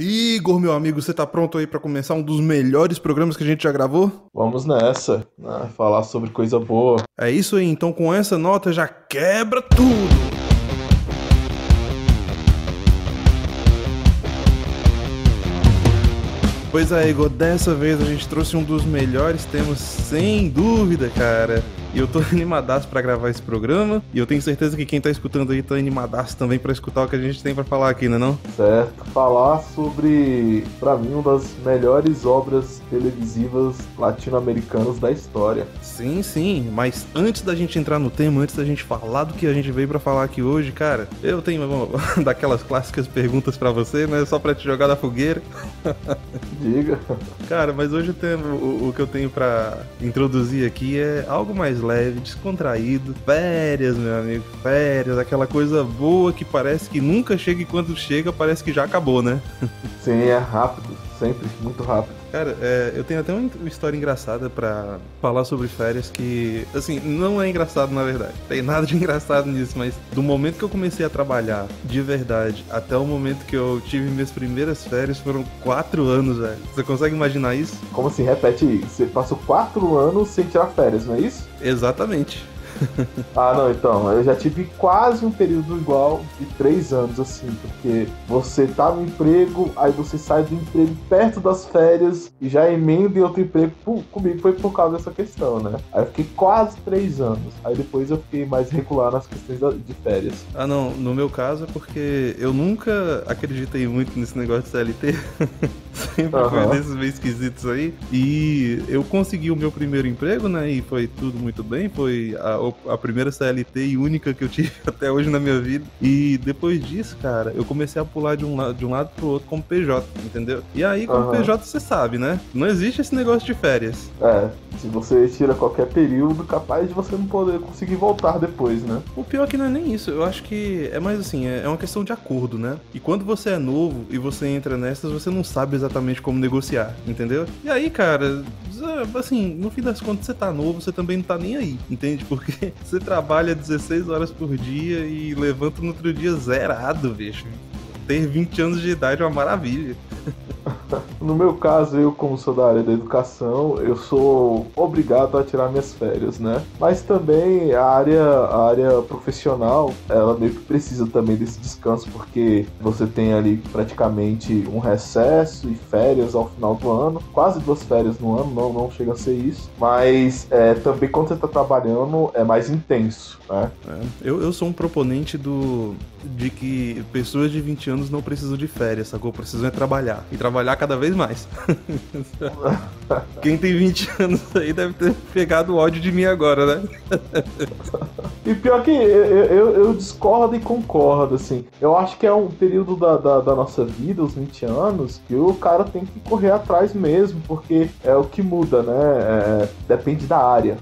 Igor, meu amigo, você tá pronto aí pra começar um dos melhores programas que a gente já gravou? Vamos nessa, né? Falar sobre coisa boa. É isso aí, então com essa nota já quebra tudo! Pois é, Igor, dessa vez a gente trouxe um dos melhores temas, sem dúvida, cara. E eu tô animadaço pra gravar esse programa. E eu tenho certeza que quem tá escutando aí tá animadaço também pra escutar o que a gente tem pra falar aqui, né não? Certo? Falar sobre, pra mim, uma das melhores obras televisivas latino-americanas da história. Sim, sim, mas antes da gente entrar no tema, antes da gente falar do que a gente veio pra falar aqui hoje, cara, eu tenho daquelas clássicas perguntas pra você, né? Só pra te jogar da fogueira. Diga. Cara, mas hoje o que eu tenho pra introduzir aqui é algo mais leve, descontraído. Férias, meu amigo, férias, aquela coisa boa que parece que nunca chega e quando chega parece que já acabou, né? Sim, é rápido, sempre muito rápido. Cara, eu tenho até uma história engraçada pra falar sobre férias que, assim, não é engraçado na verdade. Tem nada de engraçado nisso, mas do momento que eu comecei a trabalhar de verdade até o momento que eu tive minhas primeiras férias foram 4 anos, velho. Você consegue imaginar isso? Como assim? Repete aí. Você passou 4 anos sem tirar férias, não é isso? Exatamente. Ah, não, então, eu já tive quase um período igual de 3 anos, assim, porque você tá no emprego, aí você sai do emprego perto das férias e já emenda em outro emprego. Comigo foi por causa dessa questão, né? Aí eu fiquei quase 3 anos, aí depois eu fiquei mais regular nas questões de férias. Ah, não, no meu caso é porque eu nunca acreditei muito nesse negócio de CLT. Sempre foi Aham. desses meio esquisitos aí. E eu consegui o meu primeiro emprego, né? E foi tudo muito bem. Foi a primeira CLT e única que eu tive até hoje na minha vida. E depois disso, cara, eu comecei a pular de um lado pro outro como PJ, entendeu? E aí, como Aham. PJ, você sabe, né? Não existe esse negócio de férias. É, se você tira qualquer período, capaz de você não poder conseguir voltar depois, né? O pior é que não é nem isso, eu acho que é mais assim, é uma questão de acordo, né? E quando você é novo e você entra nessas, você não sabe exatamente como negociar, entendeu? E aí, cara, assim, no fim das contas você tá novo, você também não tá nem aí, entende? Porque você trabalha 16 horas por dia e levanta no outro dia zerado, bicho. Ter 20 anos de idade é uma maravilha. No meu caso, eu como sou da área da educação, eu sou obrigado a tirar minhas férias, né? Mas também a área profissional, ela meio que precisa também desse descanso, porque você tem ali praticamente um recesso e férias ao final do ano, quase 2 férias no ano, não chega a ser isso, mas também quando você está trabalhando é mais intenso, né? Eu sou um proponente de que pessoas de 20 anos não precisam de férias, sacou? Precisam é trabalhar. E trabalhar cada vez mais. Quem tem 20 anos aí deve ter pegado ódio de mim agora, né? E pior que eu discordo e concordo, assim. Eu acho que é um período da nossa vida, os 20 anos, que o cara tem que correr atrás mesmo, porque é o que muda, né? Depende da área.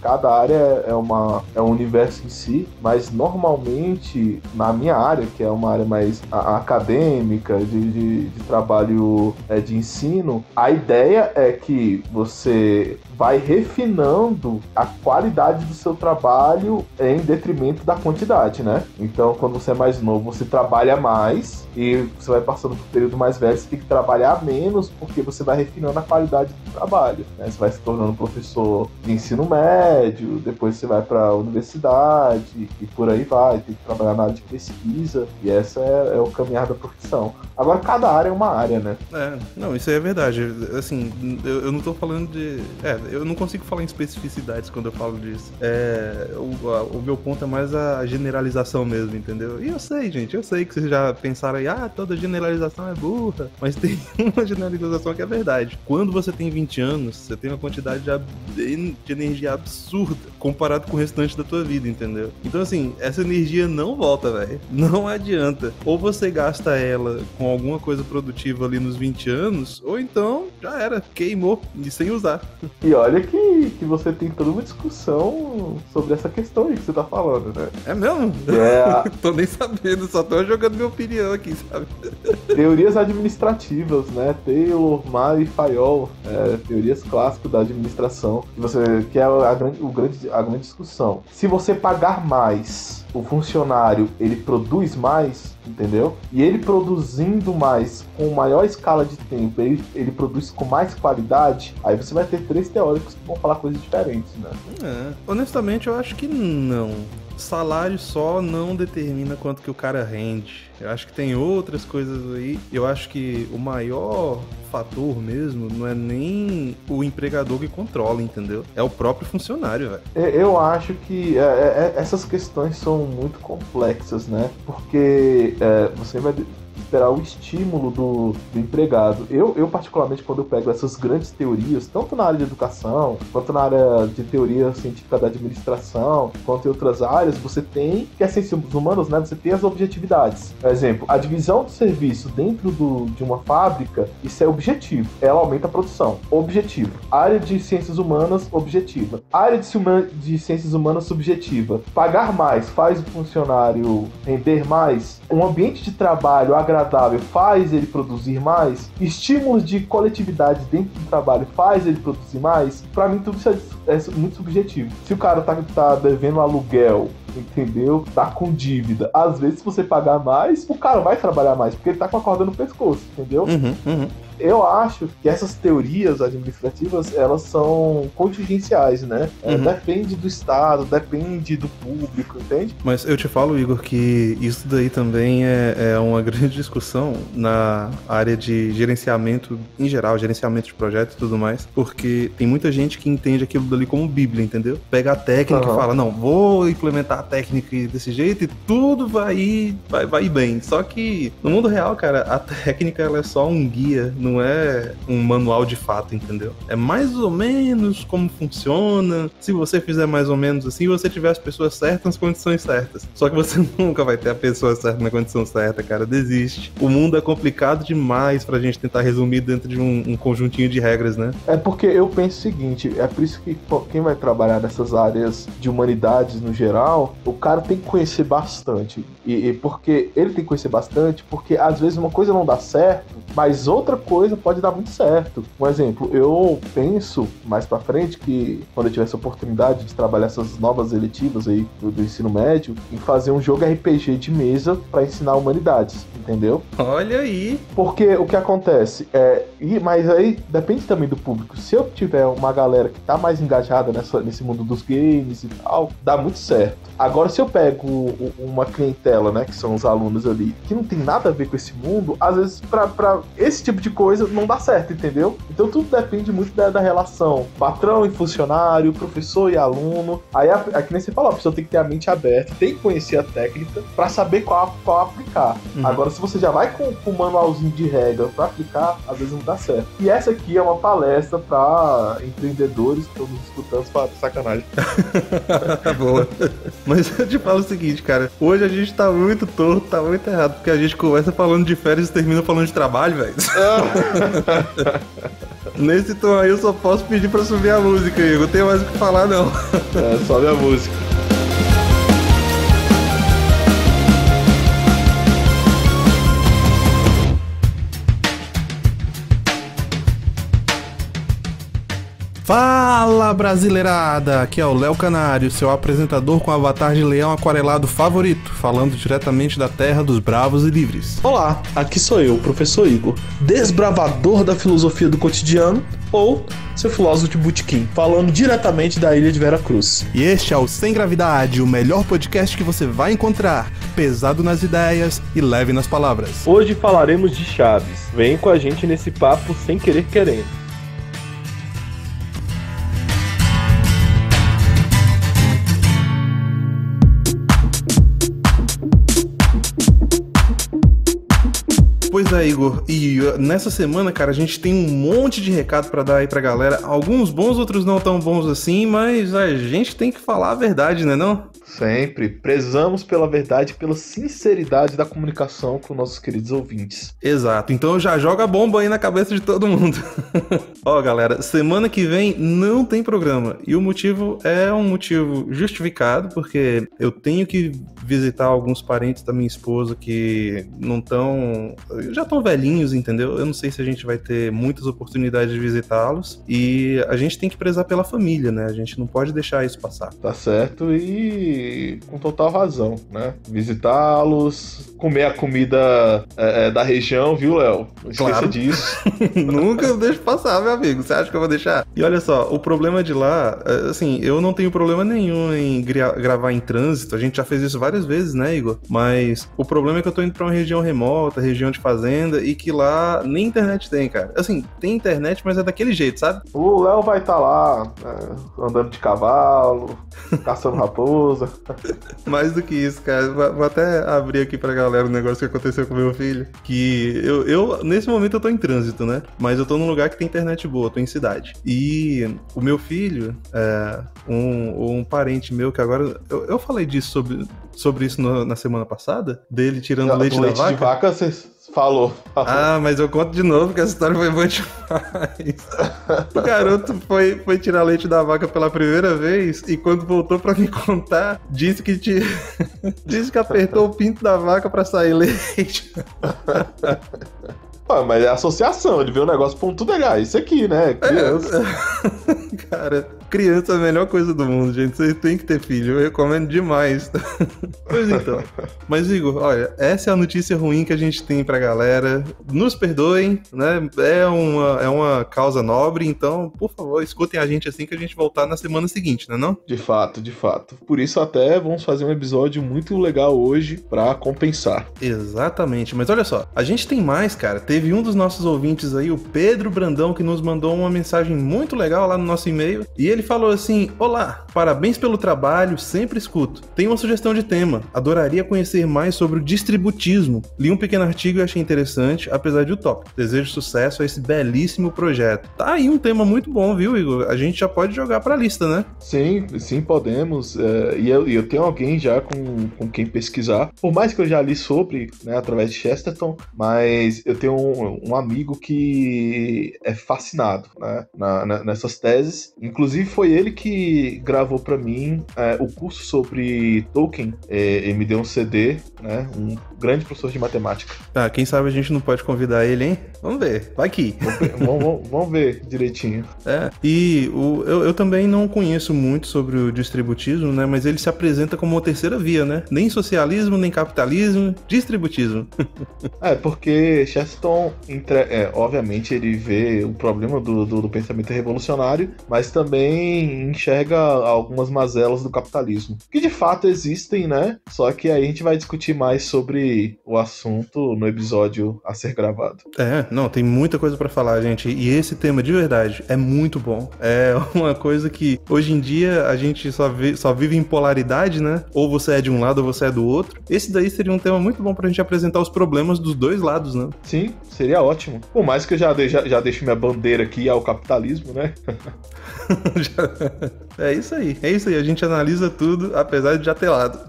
Cada área é um universo em si, mas normalmente, na minha área, que é uma área mais acadêmica, de trabalho de ensino, a ideia é que você vai refinando a qualidade do seu trabalho em detrimento da quantidade, né? Então, quando você é mais novo, você trabalha mais e você vai passando por um período mais velho, você tem que trabalhar menos porque você vai refinando a qualidade do trabalho, né? Você vai se tornando professor de ensino médio, depois você vai para a universidade e por aí vai, tem que trabalhar na área de pesquisa e essa é o caminhar da profissão. Agora, cada área é uma área, né? Não, isso aí é verdade. Assim, eu não tô falando de... eu não consigo falar em especificidades quando eu falo disso. O meu ponto é mais a generalização mesmo, entendeu? E eu sei, gente, eu sei que vocês já pensaram aí, toda generalização é burra, mas tem uma generalização que é verdade. Quando você tem 20 anos, você tem uma quantidade de energia absurda comparado com o restante da tua vida, entendeu? Então, assim, essa energia não volta, velho. Não adianta. Ou você gasta ela com alguma coisa produtiva ali nos 20 anos, ou então já era, queimou e sem usar. E olha que você tem toda uma discussão sobre essa questão aí que você tá falando, né? É mesmo? É. Tô nem sabendo, só tô jogando minha opinião aqui, sabe? Teorias administrativas, né? Taylor, May e Fayol, teorias clássicas da administração, que é a grande discussão. Se você pagar mais, o funcionário ele produz mais, entendeu? E ele produzindo mais com maior escala de tempo, ele produz com mais qualidade, aí você vai ter 3 teóricos que vão falar coisas diferentes, né? Honestamente, eu acho que não. Salário só não determina quanto que o cara rende. Eu acho que tem outras coisas aí. Eu acho que o maior fator mesmo não é nem o empregador que controla, entendeu? É o próprio funcionário, velho. Eu acho que essas questões são muito complexas, né? Porque você vai esperar o estímulo do empregado. Eu, particularmente, quando eu pego essas grandes teorias, tanto na área de educação, quanto na área de teoria científica da administração, quanto em outras áreas, você tem, que é ciências humanas, né? Você tem as objetividades. Por exemplo, a divisão do serviço dentro de uma fábrica, isso é objetivo. Ela aumenta a produção. Objetivo. Área de ciências humanas, objetiva. Área de ciências humanas, subjetiva. Pagar mais faz o funcionário render mais. Um ambiente de trabalho agradável faz ele produzir mais. Estímulos de coletividade dentro do trabalho faz ele produzir mais. Pra mim, tudo isso é muito subjetivo. Se o cara tá devendo aluguel, entendeu? Tá com dívida. Às vezes, se você pagar mais, o cara vai trabalhar mais, porque ele tá com a corda no pescoço, entendeu? Eu acho que essas teorias administrativas, elas são contingenciais, né? Depende do Estado, depende do público, entende? Mas eu te falo, Igor, que isso daí também é uma grande discussão na área de gerenciamento em geral, gerenciamento de projetos e tudo mais, porque tem muita gente que entende aquilo dali como Bíblia, entendeu? Pega a técnica e fala, não, vou implementar a técnica desse jeito e tudo vai ir bem. Só que no mundo real, cara, a técnica ela é só um guia, não é um manual de fato, entendeu? É mais ou menos como funciona. Se você fizer mais ou menos assim, você tiver as pessoas certas nas condições certas. Só que você nunca vai ter a pessoa certa na condição certa, cara. Desiste. O mundo é complicado demais pra gente tentar resumir dentro de um conjuntinho de regras, né? É porque eu penso o seguinte, é por isso que quem vai trabalhar nessas áreas de humanidades no geral, o cara tem que conhecer bastante. E porque ele tem que conhecer bastante, porque às vezes uma coisa não dá certo, mas outra coisa pode dar muito certo. Um exemplo, eu penso mais pra frente que quando eu tiver essa oportunidade de trabalhar essas novas eletivas aí do ensino médio, em fazer um jogo RPG de mesa pra ensinar humanidades, entendeu? Olha aí! Porque o que acontece mas aí depende também do público. Se eu tiver uma galera que tá mais engajada nesse mundo dos games e tal, dá muito certo. Agora, se eu pego uma clientela, né, que são os alunos ali, que não tem nada a ver com esse mundo, às vezes pra esse tipo de coisa não dá certo, entendeu? Então tudo depende muito da relação patrão e funcionário, professor e aluno. Aí, que nem você falou, a pessoa tem que ter a mente aberta, tem que conhecer a técnica pra saber qual aplicar. Agora, se você já vai com um manualzinho de regra pra aplicar, às vezes não dá certo. E essa aqui é uma palestra pra empreendedores que estão nos escutando, sacanagem. Boa. Mas eu te falo o seguinte, cara, hoje a gente tá muito torto, tá muito errado, porque a gente começa falando de férias e termina falando de trabalho, velho. Nesse tom aí eu só posso pedir pra subir a música, Igor. Não tenho mais o que falar, não. Sobe a música. Fala, brasileirada! Aqui é o Léo Canário, seu apresentador com avatar de leão aquarelado favorito, falando diretamente da terra dos bravos e livres. Olá, aqui sou eu, o professor Igor, desbravador da filosofia do cotidiano, ou seu filósofo de botequim, falando diretamente da ilha de Veracruz. E este é o Sem Gravidade, o melhor podcast que você vai encontrar, pesado nas ideias e leve nas palavras. Hoje falaremos de Chaves. Vem com a gente nesse papo sem querer querendo. Pois é, Igor. E nessa semana, cara, a gente tem um monte de recado pra dar aí pra galera. Alguns bons, outros não tão bons assim, mas a gente tem que falar a verdade, né não? Sempre. Prezamos pela verdade e pela sinceridade da comunicação com nossos queridos ouvintes. Exato. Então já joga a bomba aí na cabeça de todo mundo. Ó, galera, semana que vem não tem programa. E o motivo é um motivo justificado, porque eu tenho que visitar alguns parentes da minha esposa que não estão... já estão velhinhos, entendeu? Eu não sei se a gente vai ter muitas oportunidades de visitá-los. E a gente tem que prezar pela família, né? A gente não pode deixar isso passar. Tá certo, e com total razão, né? Visitá-los, comer a comida da região, viu, Léo? Não esqueça disso. Nunca deixo passar, meu amigo. Você acha que eu vou deixar? E olha só, o problema de lá, assim, eu não tenho problema nenhum em gravar em trânsito. A gente já fez isso várias vezes, né, Igor? Mas o problema é que eu tô indo pra uma região remota, região de fazenda, e que lá nem internet tem, cara. Assim, tem internet, mas é daquele jeito, sabe? O Léo vai estar lá, andando de cavalo, caçando raposa. Mais do que isso, cara. Vou até abrir aqui pra galera um negócio que aconteceu com meu filho. Que eu nesse momento eu tô em trânsito, né? Mas eu tô num lugar que tem internet boa, tô em cidade. E o meu filho, um parente meu que agora... Eu falei disso sobre isso na semana passada, dele tirando leite da vaca. Leite de vaca, você falou. Ah, mas eu conto de novo, que essa história foi boa demais. O garoto foi tirar leite da vaca pela primeira vez e quando voltou pra me contar, disse que apertou o pinto da vaca pra sair leite. Mas é associação, ele vê o negócio ponto legal. Isso aqui, né? Criança. Cara, criança é a melhor coisa do mundo, gente. Vocês têm que ter filho, eu recomendo demais. Pois então. Mas, Igor, olha, essa é a notícia ruim que a gente tem pra galera. Nos perdoem, né? É uma causa nobre, então, por favor, escutem a gente assim que a gente voltar na semana seguinte, né não? De fato, de fato. Por isso até vamos fazer um episódio muito legal hoje pra compensar. Exatamente. Mas olha só, a gente tem mais, cara. Teve um dos nossos ouvintes aí, o Pedro Brandão, que nos mandou uma mensagem muito legal lá no nosso e-mail. E ele falou assim: olá, parabéns pelo trabalho, sempre escuto. Tenho uma sugestão de tema. Adoraria conhecer mais sobre o distributismo. Li um pequeno artigo e achei interessante, apesar de utópico. Desejo sucesso a esse belíssimo projeto. Tá aí um tema muito bom, viu, Igor? A gente já pode jogar pra lista, né? Sim, podemos. E eu tenho alguém já com quem pesquisar. Por mais que eu já li sobre, né, através de Chesterton, mas eu tenho um amigo que é fascinado, né, nessas teses. Inclusive foi ele que gravou pra mim o curso sobre Tolkien. Ele me deu um CD, né, um grande professor de matemática. Ah, quem sabe a gente não pode convidar ele, hein? Vamos ver, vai que. Vamos ver direitinho. E eu também não conheço muito sobre o distributismo, né, mas ele se apresenta como uma terceira via, né? Nem socialismo, nem capitalismo, distributismo. Porque Chesterton, obviamente, ele vê o problema do pensamento revolucionário, mas também enxerga algumas mazelas do capitalismo, que de fato existem, né? Só que aí a gente vai discutir mais sobre o assunto no episódio a ser gravado. Não, tem muita coisa pra falar, gente, e esse tema de verdade é muito bom. É uma coisa que hoje em dia a gente só vive em polaridade, né? Ou você é de um lado ou você é do outro. Esse daí seria um tema muito bom pra gente apresentar os problemas dos dois lados, né? Sim, seria ótimo. Por mais que eu já deixo minha bandeira aqui ao capitalismo, né? É isso aí, a gente analisa tudo, apesar de já ter lado.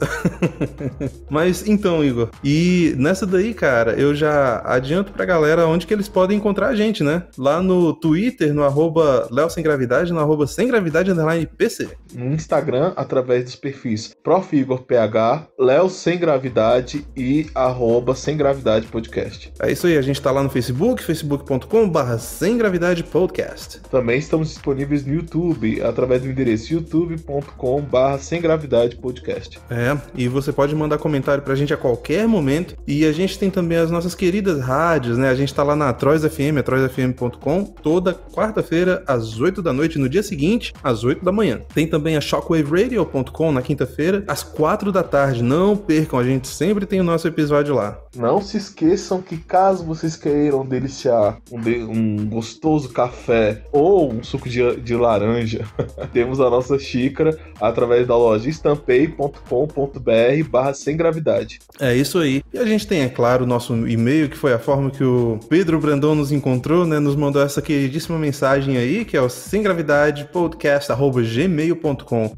Mas então, Igor, e nessa daí, cara, eu já adianto pra galera onde que eles podem encontrar a gente, né? Lá no Twitter, no @LeoSemGravidade, no @SemGravidade_PC. No Instagram, através dos perfis Prof. Igor PH, Léo Sem Gravidade e @SemGravidade Podcast. É isso aí, a gente tá lá no Facebook, facebook.com/SemGravidadePodcast. Também estamos disponíveis no YouTube, através do endereço youtube.com/SemGravidadePodcast. E você pode mandar comentário pra gente a qualquer momento. E a gente tem também as nossas queridas rádios, né? A gente tá lá na Trois FM, atroisfm.com, toda quarta-feira às 8 da noite, no dia seguinte, às 8 da manhã. Tem também também a shockwaveradio.com na quinta-feira, às 4 da tarde. Não percam, a gente sempre tem o nosso episódio lá. Não se esqueçam que caso vocês queiram deliciar um gostoso café ou um suco de laranja, temos a nossa xícara através da loja estampei.com.br/semgravidade. É isso aí. E a gente tem, é claro, o nosso e-mail, que foi a forma que o Pedro Brandão nos encontrou, né? Nos mandou essa queridíssima mensagem aí, que é o semgravidadepodcast@gmail.com.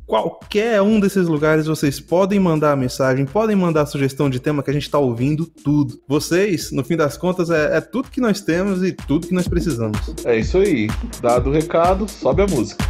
Qualquer um desses lugares vocês podem mandar a mensagem, podem mandar a sugestão de tema, que a gente tá ouvindo tudo. Vocês, no fim das contas, é tudo que nós temos e tudo que nós precisamos. É isso aí. Dado o recado, sobe a música.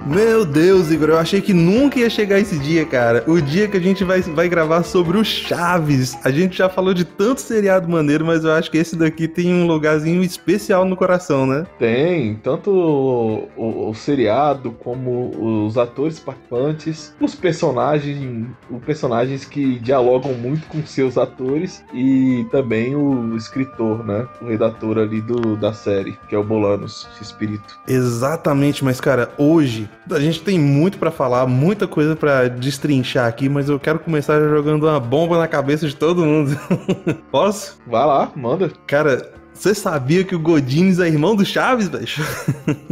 Meu Deus, Igor, eu achei que nunca ia chegar esse dia, cara. O dia que a gente vai gravar sobre o Chaves. A gente já falou de tanto seriado maneiro, mas eu acho que esse daqui tem um lugarzinho especial no coração, né? Tem, tanto o seriado como os atores participantes, os personagens que dialogam muito com seus atores e também o escritor, né? O redator ali da série, que é o Bolanos Espírito. Exatamente, mas cara, hoje a gente tem muito pra falar, muita coisa pra destrinchar aqui, mas eu quero começar jogando uma bomba na cabeça de todo mundo. Posso? Vai lá, manda. Cara, você sabia que o Godinez é irmão do Chaves, velho?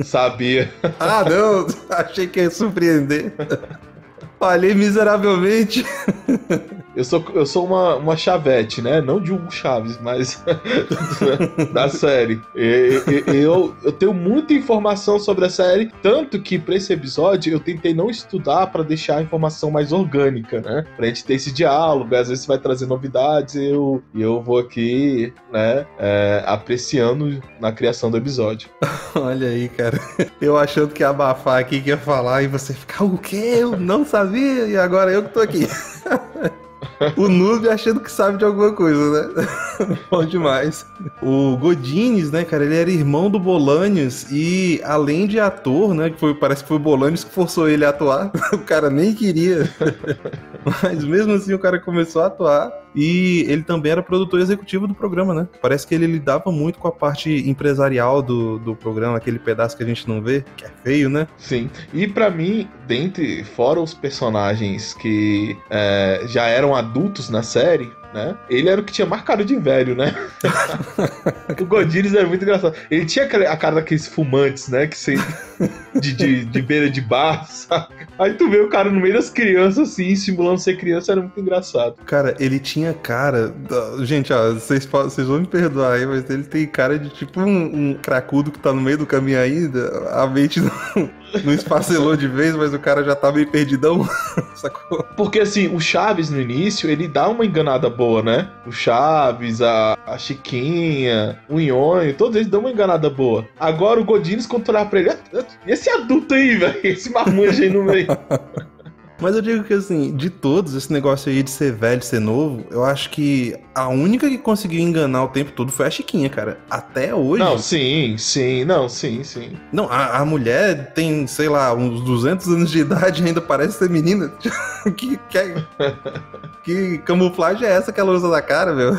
Sabia. Ah, não, achei que ia surpreender. Falhei miseravelmente. Eu sou uma chavete, né? Não de Hugo Chaves, mas da série. Eu tenho muita informação sobre a série, tanto que pra esse episódio eu tentei não estudar pra deixar a informação mais orgânica, né? Pra gente ter esse diálogo, às vezes vai trazer novidades e eu vou aqui, né, apreciando na criação do episódio. Olha aí, cara. Eu achando que ia abafar aqui, que ia falar, e você ficar, o quê? Eu não sabia, e agora eu que tô aqui. O noob achando que sabe de alguma coisa, né? Bom demais. O Godinez, né, cara, ele era irmão do Bolanhos e, além de ator, né, parece que foi o Bolanhos que forçou ele a atuar. O cara nem queria. Mas mesmo assim o cara começou a atuar. E ele também era produtor executivo do programa, né? Parece que ele lidava muito com a parte empresarial do programa, aquele pedaço que a gente não vê, que é feio, né? Sim. E pra mim, fora os personagens que já eram adultos na série, né? Ele era o que tinha mais cara de velho, né? O Godinez era muito engraçado. Ele tinha a cara daqueles fumantes, né? Que de beira de bar, sabe? Aí tu vê o cara no meio das crianças, assim, simulando ser criança, era muito engraçado. Cara, ele tinha cara... Gente, ó, vocês vão me perdoar aí, mas ele tem cara de tipo um cracudo que tá no meio do caminho ainda. A mente não esfacelou de vez, mas o cara já tá meio perdidão, sacou? Porque, assim, o Chaves, no início, ele dá uma enganada boa, né? O Chaves, a Chiquinha, o Nhonho, todos eles dão uma enganada boa. Agora o Godinez, quando tu olhar pra ele, e esse adulto aí, velho? Esse marmanjo aí no meio. Mas eu digo que, assim, de todos, esse negócio aí de ser velho, ser novo, eu acho que a única que conseguiu enganar o tempo todo foi a Chiquinha, cara. Até hoje... Não, sim. Não, a mulher tem, sei lá, uns 200 anos de idade e ainda parece ser menina. Que camuflagem é essa que ela usa na cara, meu?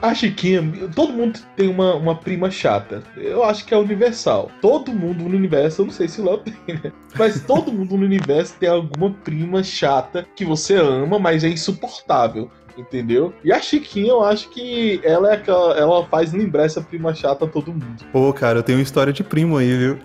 A Chiquinha, todo mundo tem uma prima chata. Eu acho que é universal. Todo mundo no universo, eu não sei se o Léo tem, né? Mas todo mundo no universo tem alguma prima chata que você ama, mas é insuportável. Entendeu? E a Chiquinha, eu acho que ela faz lembrar essa prima chata a todo mundo. Pô, cara, eu tenho uma história de primo aí, viu?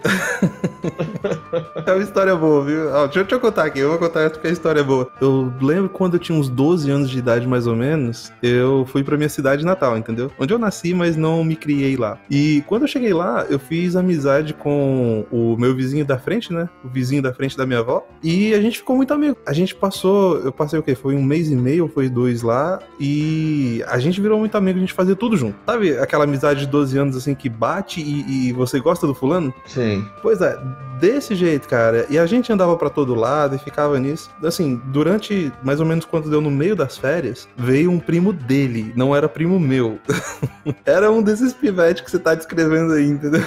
É uma história boa, viu? Deixa eu contar aqui, eu vou contar essa porque a história é boa. Eu lembro quando eu tinha uns 12 anos de idade, mais ou menos, eu fui pra minha cidade natal, entendeu? Onde eu nasci, mas não me criei lá. E quando eu cheguei lá, eu fiz amizade com o meu vizinho da frente, né? O vizinho da frente da minha avó. E a gente ficou muito amigo. Eu passei o quê? Foi 1 mês e meio, ou foi 2 lá. E a gente virou muito amigo, a gente fazia tudo junto. Sabe aquela amizade de 12 anos assim que bate e você gosta do fulano? Sim. Pois é, desse jeito, cara. E a gente andava pra todo lado e ficava nisso. Assim, durante mais ou menos quando deu no meio das férias, veio um primo dele, não era primo meu. Era um desses pivetes que você tá descrevendo aí, entendeu?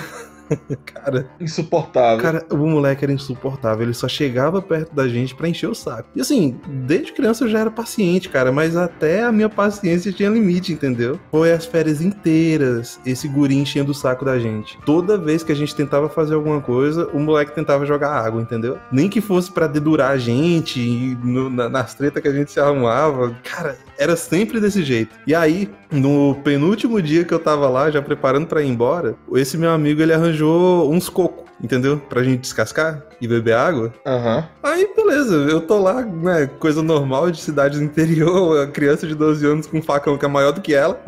Cara, insuportável. Cara, o moleque era insuportável. Ele só chegava perto da gente pra encher o saco. E assim, desde criança eu já era paciente, cara. Mas até a minha paciência tinha limite, entendeu? Foi as férias inteiras esse guri enchendo o saco da gente. Toda vez que a gente tentava fazer alguma coisa, o moleque tentava jogar água, entendeu? Nem que fosse pra dedurar a gente nas tretas que a gente se arrumava. Cara, era sempre desse jeito. E aí, no penúltimo dia que eu tava lá, já preparando pra ir embora, esse meu amigo, ele arranjou uns cocos, entendeu? Pra gente descascar e beber água. Aí, beleza, eu tô lá, né, coisa normal de cidades do interior, a criança de 12 anos com um facão que é maior do que ela.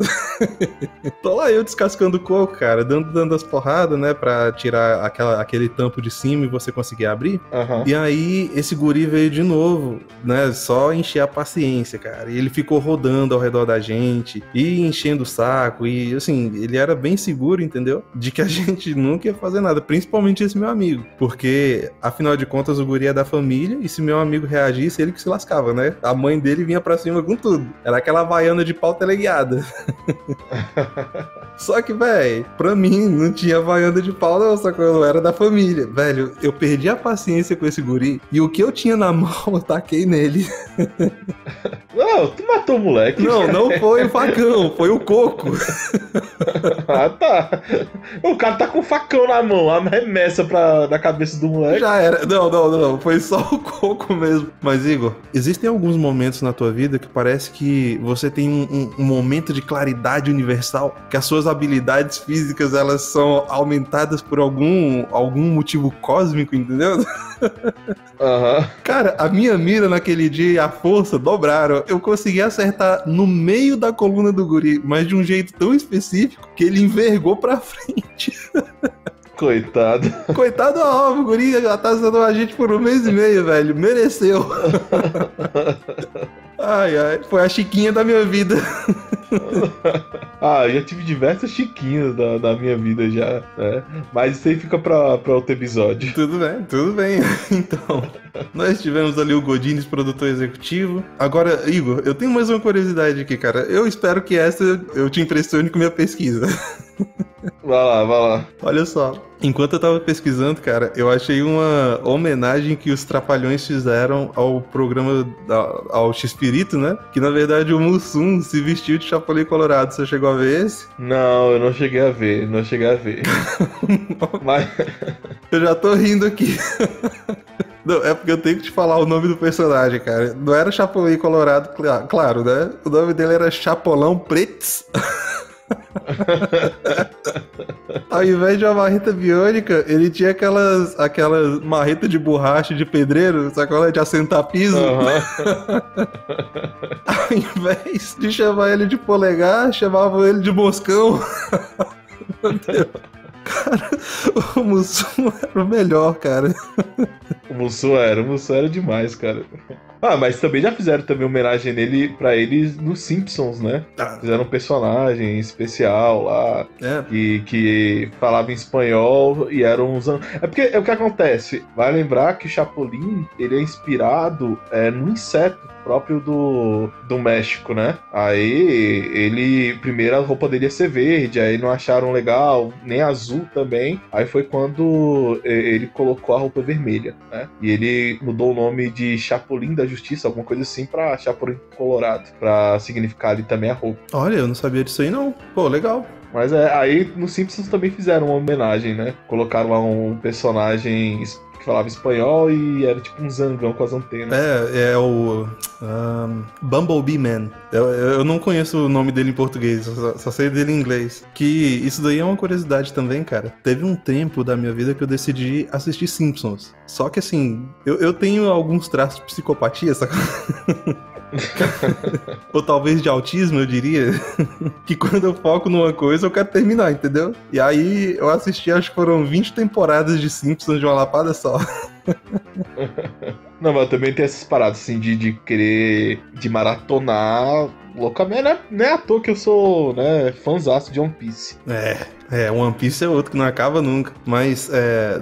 Tô lá eu descascando coco, cara, dando as porradas, né, pra tirar aquele tampo de cima e você conseguir abrir. E aí, esse guri veio de novo, né, só encher a paciência, cara. E ele ficou rodando ao redor da gente e enchendo o saco. E, assim, ele era bem seguro, entendeu? De que a gente nunca ia fazer nada, principalmente esse meu amigo. Porque, afinal de contas, o guri é da família e se meu amigo reagisse, ele que se lascava, né? A mãe dele vinha pra cima com tudo. Era aquela havaiana de pau teleguiada. Só que, velho, pra mim não tinha havaiana de pau não, só que eu era da família. Velho, eu perdi a paciência com esse guri e o que eu tinha na mão eu taquei nele. Não, tu matou o moleque. Não foi o facão, foi o coco. Ah, tá. O cara tá com o facão na mão, arremessa na cabeça do moleque. Já era. Não, foi só o coco mesmo. Mas, Igor, existem alguns momentos na tua vida que parece que você tem um momento de claridade universal, que as suas habilidades físicas, elas são aumentadas por algum motivo cósmico, entendeu? Cara, a minha mira naquele dia e a força dobraram. Eu consegui acertar no meio da coluna do guri, mas de um jeito tão específico que ele envergou pra frente. Coitado. Coitado, ó, o guri atazando a gente por 1 mês e meio, velho. Mereceu. Ai, foi a chiquinha da minha vida. Eu já tive diversas chiquinhas da minha vida já, né? Mas isso aí fica pra outro episódio. Tudo bem. Então, nós tivemos ali o Godines, produtor executivo. Agora, Igor, eu tenho mais uma curiosidade aqui, cara. Eu espero que essa eu te impressione com minha pesquisa. Vai lá. Olha só, enquanto eu tava pesquisando, cara, eu achei uma homenagem que os Trapalhões fizeram ao programa, ao X-Pirito, né? Que na verdade o Mussum se vestiu de Chapolin Colorado. Você chegou a ver esse? Não, eu não cheguei a ver. Mas... Eu já tô rindo aqui. Não, é porque eu tenho que te falar o nome do personagem, cara. Não era Chapolin Colorado, claro, né? O nome dele era Chapolão Pretes. Ao invés de uma marreta biônica, ele tinha aquelas marretas de borracha de pedreiro, sacola de assentar piso. Ao invés de chamar ele de polegar, chamavam ele de moscão. Meu Deus. Cara, o Mussum era o melhor, cara. O Mussum era demais, cara. Mas também já fizeram também homenagem pra eles nos Simpsons, né? Fizeram um personagem especial lá, que falava em espanhol e eram uns... É porque é o que acontece. Vai lembrar que o Chapolin, ele é inspirado num inseto próprio do México, né? Aí ele... Primeiro a roupa dele ia ser verde, aí não acharam legal, nem azul também. Aí foi quando ele colocou a roupa vermelha, né? E ele mudou o nome de Chapolin da Justiça, alguma coisa assim, pra Chapolin Colorado, pra significar ali também a roupa. Olha, eu não sabia disso aí não. Pô, legal. Mas aí no Simpsons também fizeram uma homenagem, né? Colocaram lá um personagem que falava espanhol e era tipo um zangão com as antenas. É o Bumblebee Man. Eu não conheço o nome dele em português, só sei dele em inglês. Que isso daí é uma curiosidade também, cara. Teve um tempo da minha vida que eu decidi assistir Simpsons. Só que assim, eu tenho alguns traços de psicopatia, saca? Ou talvez de autismo, eu diria. Que quando eu foco numa coisa, eu quero terminar, entendeu? E aí eu assisti, acho que foram 20 temporadas de Simpsons de uma lapada só. Não, mas eu também tenho essas paradas, assim, de querer, de maratonar loucamente. Não é à toa que eu sou, né, fãzaço de One Piece. One Piece é outro que não acaba nunca. Mas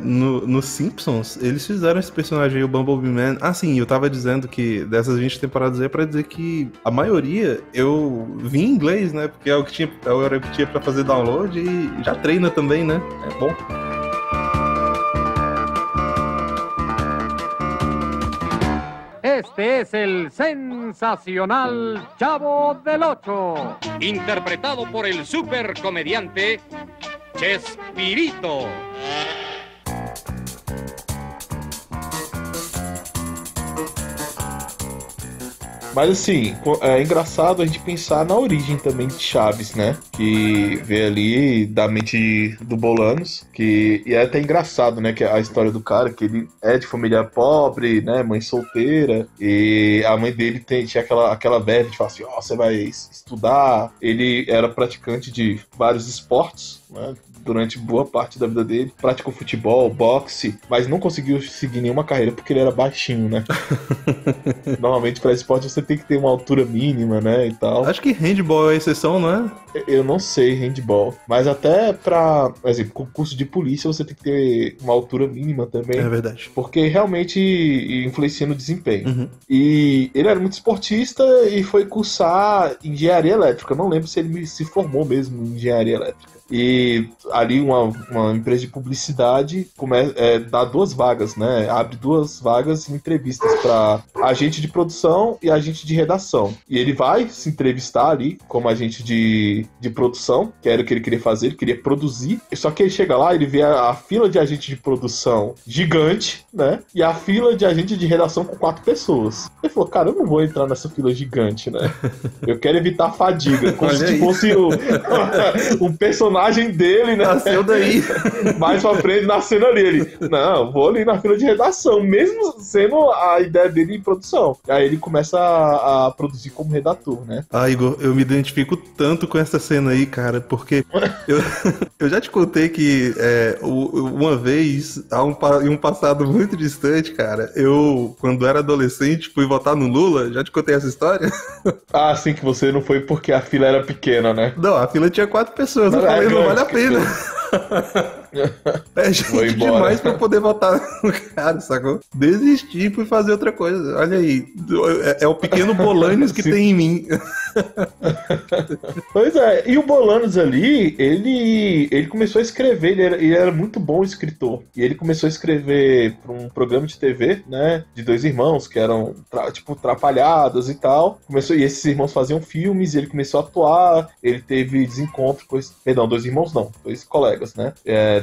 no Simpsons, eles fizeram esse personagem aí, o Bumblebee Man. Ah, sim, eu tava dizendo que dessas 20 temporadas aí é pra dizer que a maioria eu vi em inglês, né? Porque era o que tinha pra fazer download e já treina também, né? É bom. Este es el sensacional Chavo del Ocho, interpretado por el supercomediante Chespirito. Mas assim, é engraçado a gente pensar na origem também de Chaves, né? Que veio ali da mente do Bolanos, e é até engraçado, né? Que a história do cara, que ele é de família pobre, né? Mãe solteira, e a mãe dele tinha aquela verve de falar assim, você vai estudar. Ele era praticante de vários esportes, né? Durante boa parte da vida dele, praticou futebol, boxe, mas não conseguiu seguir nenhuma carreira porque ele era baixinho, né? Normalmente para esporte você tem que ter uma altura mínima, né, e tal. Acho que handball é a exceção, não é? Eu não sei handball, mas até pra, por exemplo, concurso de polícia você tem que ter uma altura mínima também. É verdade. Porque realmente influencia no desempenho. Uhum. E ele era muito esportista e foi cursar engenharia elétrica. Eu não lembro se ele se formou mesmo em engenharia elétrica. E ali uma empresa de publicidade dá 2 vagas, né? Abre 2 vagas em entrevistas para agente de produção e agente de redação. E ele vai se entrevistar ali como agente de produção, que era o que ele queria fazer, ele queria produzir. Só que ele chega lá, ele vê a fila de agente de produção gigante, né? E a fila de agente de redação com 4 pessoas. Ele falou, cara, eu não vou entrar nessa fila gigante, né? Eu quero evitar a fadiga, como se fosse um personagem dele, né? Nasceu daí. Mais pra frente, nascendo ali. Ele, não, vou ali na fila de redação, mesmo sendo a ideia dele em produção. Aí ele começa a produzir como redator, né? Ah, Igor, eu me identifico tanto com essa cena aí, cara, porque eu já te contei que uma vez, em um passado muito distante, cara, eu, quando era adolescente, fui votar no Lula. Já te contei essa história? Ah, sim, que você não foi porque a fila era pequena, né? Não, a fila tinha 4 pessoas. Eu falei, não vale a pena. É gente demais pra eu poder votar no cara, sacou? Desisti e fui fazer outra coisa. Olha aí, é o pequeno Bolanos que tem em mim. Pois é, e o Bolanos ali, ele começou a escrever, ele era muito bom escritor. E ele começou a escrever para um programa de TV, né, de 2 irmãos que eram, trapalhadas e tal. E esses irmãos faziam filmes, e ele começou a atuar, ele teve desencontro com... Perdão, 2 irmãos não, 2 colegas, né?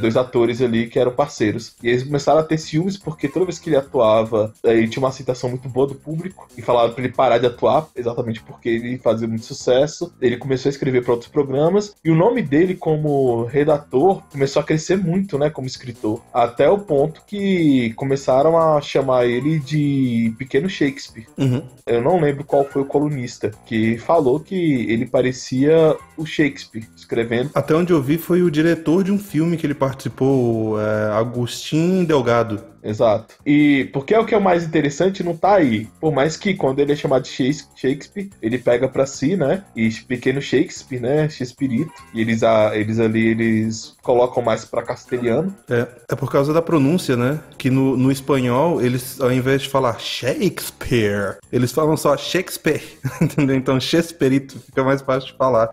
2 atores ali que eram parceiros. E eles começaram a ter ciúmes porque toda vez que ele atuava, ele tinha uma aceitação muito boa do público e falaram pra ele parar de atuar, exatamente porque ele fazia muito sucesso. Ele começou a escrever para outros programas e o nome dele como redator começou a crescer muito, né, como escritor, até o ponto que começaram a chamar ele de Pequeno Shakespeare. Uhum. Eu não lembro qual foi o colunista que falou que ele parecia o Shakespeare escrevendo. Até onde eu vi foi o diretor de um filme que ele participou, Agustin Delgado. Exato. E porque é o que é o mais interessante, não tá aí. Por mais que quando ele é chamado de Shakespeare, ele pega pra si, né? E Pequeno Shakespeare, né? Chespirito. E eles colocam mais pra castelhano. É por causa da pronúncia, né? Que no espanhol, eles, ao invés de falar Shakespeare, eles falam só Shakespeare. Entendeu? Então, Chespirito fica mais fácil de falar.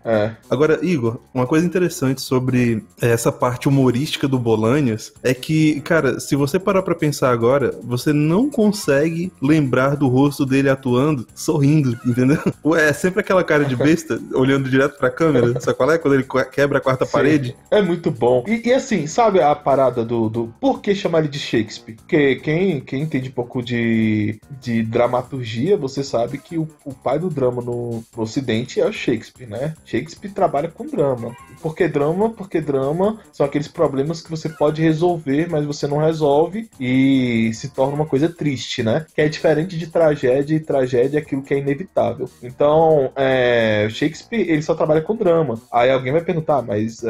Agora, Igor, uma coisa interessante sobre essa parte humorística do Bolanhos é que, cara, se você parar pra pensar agora, você não consegue lembrar do rosto dele atuando, sorrindo, entendeu? É sempre aquela cara de besta, olhando direto pra câmera, sabe qual é? Quando ele quebra a 4ª parede. É muito bom. E assim, sabe a parada do por que chamar ele de Shakespeare? Porque quem entende um pouco de dramaturgia, você sabe que o pai do drama no Ocidente é o Shakespeare, né? Shakespeare trabalha com drama. Por que drama? Porque drama são aqueles problemas que você pode resolver, mas você não resolve e se torna uma coisa triste, né? Que é diferente de tragédia, e tragédia é aquilo que é inevitável. Então, Shakespeare, ele só trabalha com drama. Aí alguém vai perguntar, mas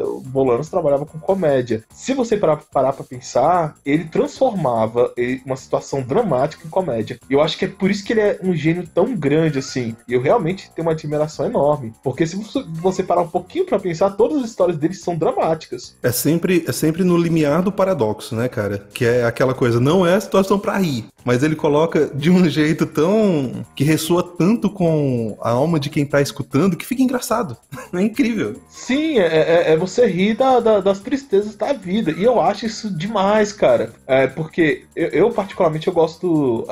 o Bolanos trabalhava com comédia. Se você parar pra pensar, ele transformava uma situação dramática em comédia. E eu acho que é por isso que ele é um gênio tão grande, assim. E eu realmente tenho uma admiração enorme. Porque se você parar um pouquinho pra pensar pensar, todas as histórias dele são dramáticas. É sempre no limiar do paradoxo, né, cara? Que é aquela coisa, não é a situação pra rir, mas ele coloca de um jeito tão... que ressoa tanto com a alma de quem tá escutando, que fica engraçado. É incrível. Sim, é você rir das tristezas da vida. E eu acho isso demais, cara. Porque eu particularmente, eu gosto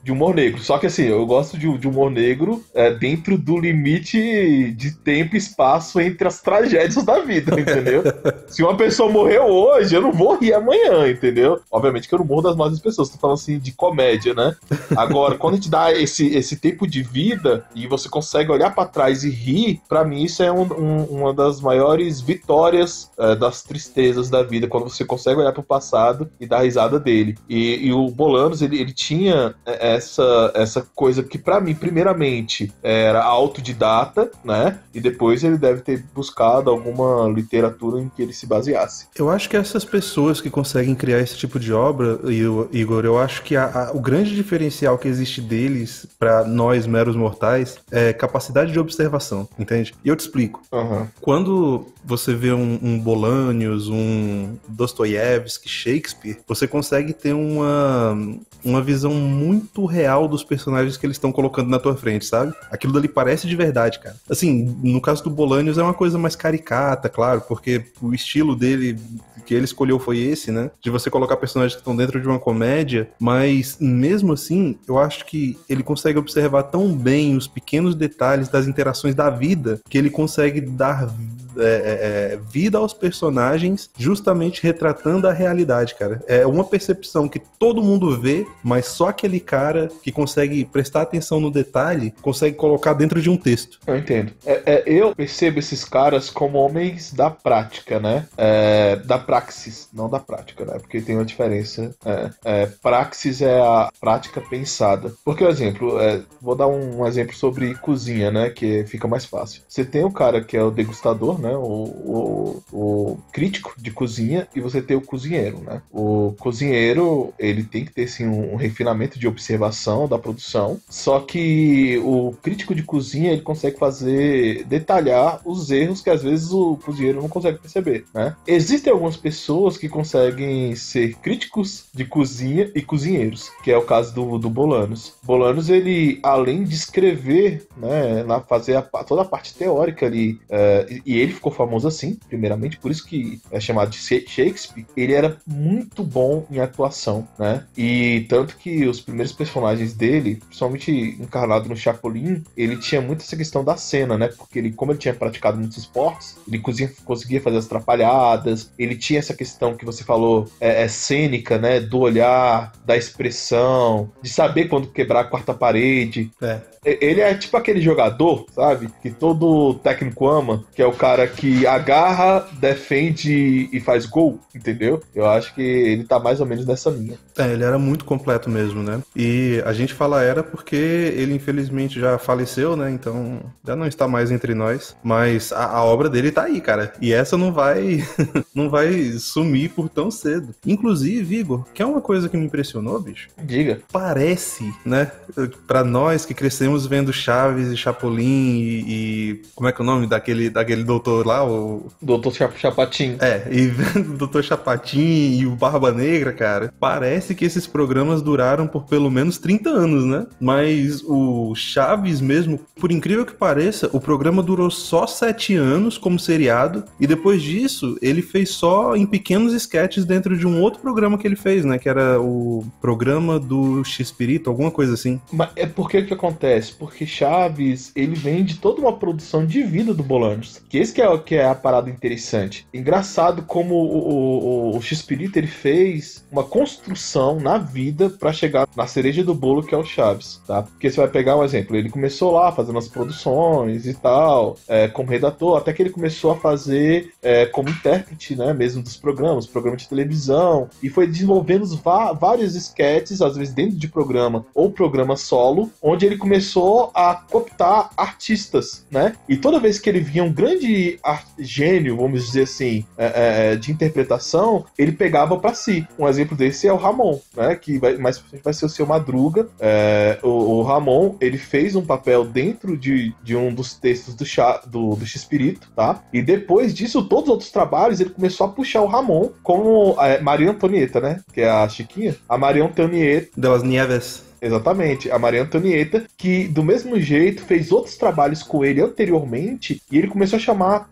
de humor negro. Só que assim, eu gosto de humor negro dentro do limite de tempo e espaço entre as tragédias da vida, entendeu? Se uma pessoa morreu hoje, eu não vou rir amanhã, entendeu? Obviamente que eu não morro das más pessoas. Tô falando assim de comédia, né? Agora, quando a gente dá esse tempo de vida e você consegue olhar pra trás e rir, pra mim isso é uma das maiores vitórias das tristezas da vida, quando você consegue olhar pro passado e dar risada dele. E o Bolanos, ele tinha essa coisa que pra mim, primeiramente, era autodidata, né? E depois ele deve ter buscado alguma literatura em que ele se baseasse. Eu acho que essas pessoas que conseguem criar esse tipo de obra, Igor, eu acho que o grande diferencial que existe deles pra nós meros mortais é capacidade de observação, entende? E eu te explico. Uhum. Quando você vê um Bolanius, um Dostoiévski, Shakespeare, você consegue ter uma visão muito real dos personagens que eles estão colocando na tua frente, sabe? Aquilo dali parece de verdade, cara. Assim, no caso do Bolanius é uma coisa mais caricata, claro, porque o estilo dele, que ele escolheu foi esse, né? De você colocar personagens que estão dentro de uma comédia, mas mesmo assim, eu acho que ele consegue observar tão bem os pequenos detalhes das interações da vida, que ele consegue dar vida aos personagens, justamente retratando a realidade, cara. É uma percepção que todo mundo vê, mas só aquele cara que consegue prestar atenção no detalhe, consegue colocar dentro de um texto. Eu entendo. Eu percebo esses caras como homens da prática, né? Da praxis, não da prática, né? Porque tem uma diferença. Praxis é a prática pensada. Porque, por exemplo, vou dar um exemplo sobre cozinha, né? Que fica mais fácil. Você tem o cara que é o degustador, né? O crítico de cozinha, e você tem o cozinheiro, né? O cozinheiro, ele tem que ter, sim, um refinamento de observação da produção, só que o crítico de cozinha, ele consegue detalhar os erros que às vezes o cozinheiro não consegue perceber, né? Existem algumas pessoas que conseguem ser críticos de cozinha e cozinheiros, que é o caso do Bolanos. Bolanos, ele, além de escrever, né, fazer toda a parte teórica ali, e ele ficou famoso assim, primeiramente, por isso que é chamado de Shakespeare. Ele era muito bom em atuação, né? E tanto que os primeiros personagens dele, principalmente encarnado no Chapolin, ele tinha muito essa questão da cena, né? Porque como ele tinha praticado muitos esportes, ele conseguia fazer as atrapalhadas, ele tinha essa questão que você falou, cênica, né? Do olhar, da expressão, de saber quando quebrar a quarta parede. Ele é tipo aquele jogador, sabe? Que todo técnico ama, que é o cara que agarra, defende e faz gol, entendeu? Eu acho que ele tá mais ou menos nessa linha. Ele era muito completo mesmo, né? E a gente fala era porque ele infelizmente já faleceu, né? Então já não está mais entre nós. Mas a obra dele tá aí, cara. E essa não vai não vai sumir por tão cedo. Inclusive, Igor, que é uma coisa que me impressionou, bicho. Diga. Parece, né? Pra nós que crescemos vendo Chaves e Chapolin e como é que é o nome daquele doutor lá? O Doutor Chapatin. E vendo o Doutor Chapatin e o Barba Negra, cara, parece que esses programas duraram por pelo menos 30 anos, né? Mas o Chaves mesmo, por incrível que pareça, o programa durou só 7 anos como seriado, e depois disso ele fez só em pequenos sketches dentro de um outro programa que ele fez, né? Que era o programa do X-Pirito, alguma coisa assim. Mas por que acontece? Porque Chaves, ele vem de toda uma produção de vida do Bolanos. Que esse que é a parada interessante. Engraçado como o X-Pirito, ele fez uma construção na vida pra chegar na cereja do bolo, que é o Chaves, tá? Porque você vai pegar um exemplo, ele começou lá fazendo as produções e tal, como redator, até que ele começou a fazer como intérprete, né, mesmo dos programas de televisão, e foi desenvolvendo vários sketches, às vezes dentro de programa ou programa solo, onde ele começou a cooptar artistas, né? E toda vez que ele via um grande gênio, vamos dizer assim, de interpretação, ele pegava pra si. Um exemplo desse é o Ramon, né? Que vai ser o Seu Madruga. O Ramon, ele fez um papel dentro de um dos textos do Chespirito, tá? E depois disso, todos os outros trabalhos, ele começou a puxar o Ramon como Maria Antonieta, né? Que é a Chiquinha. A Maria Antonieta... De las Nieves. Exatamente, a Maria Antonieta, que do mesmo jeito fez outros trabalhos com ele anteriormente, e ele começou a chamar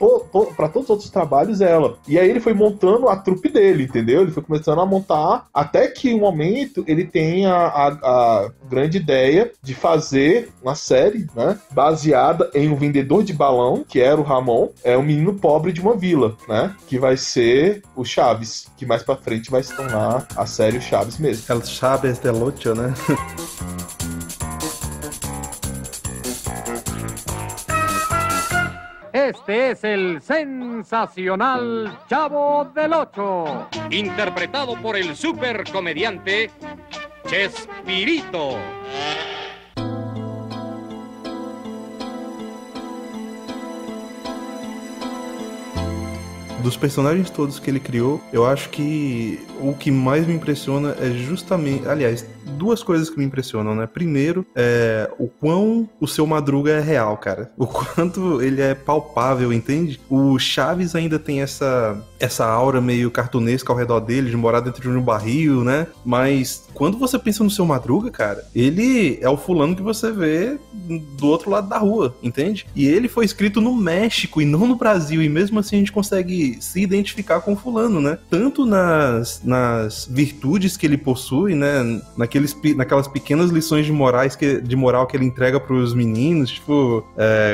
para todos os outros trabalhos ela. E aí ele foi montando a trupe dele, entendeu? Ele foi começando a montar, até que um momento ele tem a grande ideia de fazer uma série, né, baseada em um vendedor de balão, que era o Ramon, um menino pobre de uma vila, né, que vai ser o Chaves, que mais pra frente vai se tornar a série o Chaves mesmo. El Chaves del Ocho, né? Este es el sensacional Chavo del Ocho. Interpretado por el super comediante Chespirito. Dos personagens todos que ele criou, eu acho que o que mais me impressiona é justamente... Aliás, duas coisas que me impressionam, né? Primeiro, o quão o Seu Madruga é real, cara. O quanto ele é palpável, entende? O Chaves ainda tem essa aura meio cartunesca ao redor dele, de morar dentro de um barril, né? Mas quando você pensa no Seu Madruga, cara, ele é o fulano que você vê do outro lado da rua, entende? E ele foi escrito no México e não no Brasil, e mesmo assim a gente consegue se identificar com o fulano, né? Tanto nas virtudes que ele possui, né? Naquelas pequenas lições de moral que ele entrega pros meninos, tipo,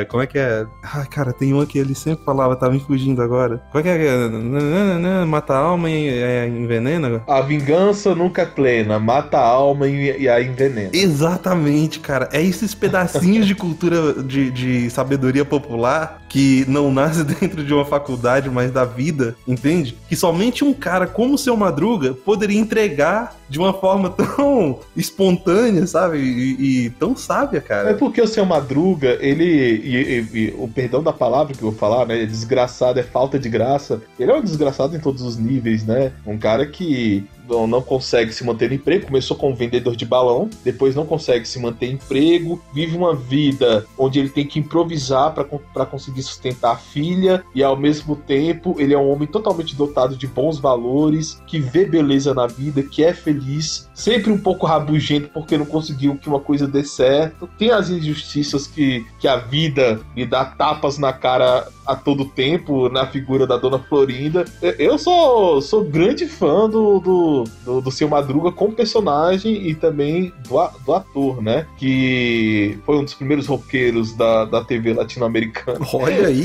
como é que é? Ai, cara, tem uma que ele sempre falava, tá me fugindo agora. Como é que é? Mata a alma e envenena? A vingança nunca é plena, mata a alma e a envenena. Exatamente, cara. É esses pedacinhos de cultura, de sabedoria popular que não nasce dentro de uma faculdade, mas da vida, entende? Que somente um cara como o Seu Madruga poderia entregar de uma forma tão espontânea, sabe? E tão sábia, cara. É porque o Seu Madruga, ele... o perdão da palavra que eu vou falar, né? Desgraçado é falta de graça. Ele é um desgraçado em todos os níveis, né? Um cara que não consegue se manter no emprego, começou como vendedor de balão, depois não consegue se manter em emprego, vive uma vida onde ele tem que improvisar para conseguir sustentar a filha, e ao mesmo tempo ele é um homem totalmente dotado de bons valores, que vê beleza na vida, que é feliz, sempre um pouco rabugento porque não conseguiu que uma coisa dê certo, tem as injustiças que a vida lhe dá tapas na cara a todo tempo, na figura da Dona Florinda. Eu sou grande fã do Seu Madruga como personagem e também do ator, né? Que foi um dos primeiros roqueiros da TV latino-americana. Olha aí!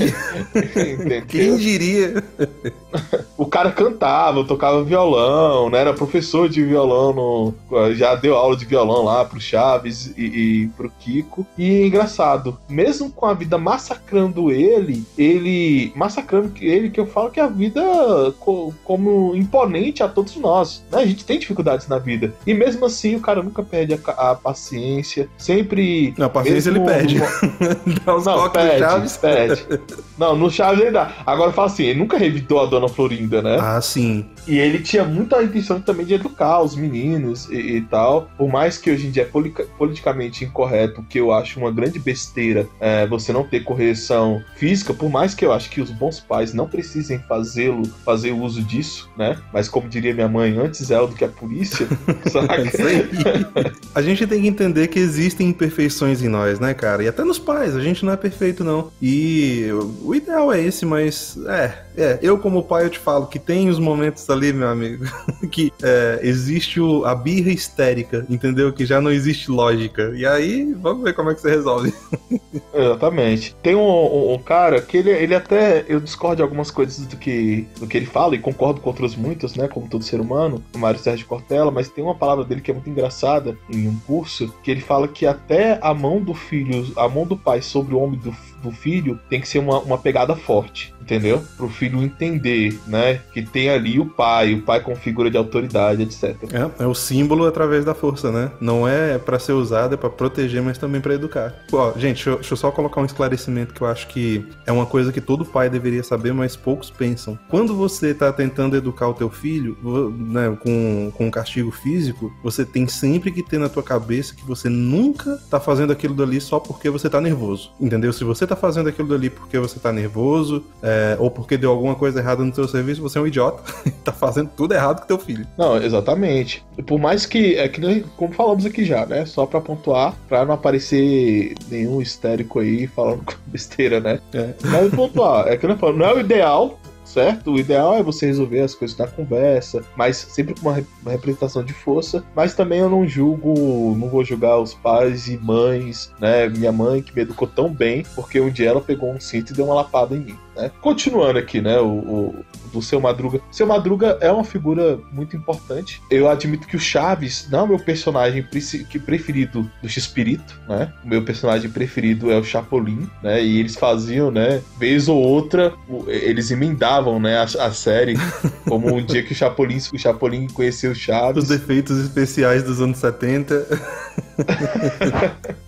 Quem diria? O cara cantava, tocava violão, né? Era professor de violão, já deu aula de violão lá pro Chaves e pro Kiko. E é engraçado, mesmo com a vida massacrando ele que eu falo que a vida como imponente a todos nós, né? A gente tem dificuldades na vida, e mesmo assim o cara nunca perde a paciência, sempre... Não, a paciência ele perde. Não, perde. Não, no Chaves ele dá. Agora eu falo assim, ele nunca revidou a Dona Florinda, né? Ah, sim. E ele tinha muita intenção também de educar os meninos e tal, por mais que hoje em dia é politicamente incorreto, que eu acho uma grande besteira você não ter correção física, por mais que eu acho que os bons pais não precisem fazer uso disso, né? Mas como diria minha mãe, antes ela do que a polícia, saca? Isso aí. A gente tem que entender que existem imperfeições em nós, né, cara? E até nos pais, a gente não é perfeito, não. E o ideal é esse, mas eu como pai eu te falo que tem os momentos ali, meu amigo, que existe a birra histérica, entendeu? Que já não existe lógica. E aí, vamos ver como é que você resolve. Exatamente. Tem um cara que ele até... Eu discordo de algumas coisas do que ele fala, e concordo com outras muitas, né? Como todo ser humano, o Mário Sérgio Cortella, mas tem uma palavra dele que é muito engraçada em um curso, que ele fala que até a mão do filho, a mão do pai sobre o ombro do filho tem que ser uma pegada forte, entendeu? Pro filho entender, né, que tem ali o pai com figura de autoridade, etc. É o símbolo através da força, né? Não é pra ser usado, é pra proteger, mas também pra educar. Ó, gente, deixa eu só colocar um esclarecimento que eu acho que é uma coisa que todo pai deveria saber, mas poucos pensam. Quando você tá tentando educar o teu filho, né, com um castigo físico, você tem sempre que ter na tua cabeça que você nunca tá fazendo aquilo dali só porque você tá nervoso, entendeu? Se você tá fazendo aquilo dali porque você tá nervoso, ou porque deu alguma coisa errada no teu serviço, você é um idiota e tá fazendo tudo errado com teu filho. Não, exatamente. Por mais que, como falamos aqui já, né, só pra pontuar, pra não aparecer nenhum histérico aí falando besteira, né? Mas pontuar, é que eu falo, não é o ideal, certo? O ideal é você resolver as coisas na conversa, mas sempre com uma representação de força. Mas também eu não vou julgar os pais e mães, né? Minha mãe que me educou tão bem, porque um dia ela pegou um cinto e deu uma lapada em mim, né? Continuando aqui, né? Do Seu Madruga. Seu Madruga é uma figura muito importante. Eu admito que o Chaves não é o meu personagem preferido do Chespirito, né? O meu personagem preferido é o Chapolin, né? E eles faziam, né? Vez ou outra, eles emendavam, né? A série, como um dia que o Chapolin conheceu o Chaves. Os efeitos especiais dos anos 70.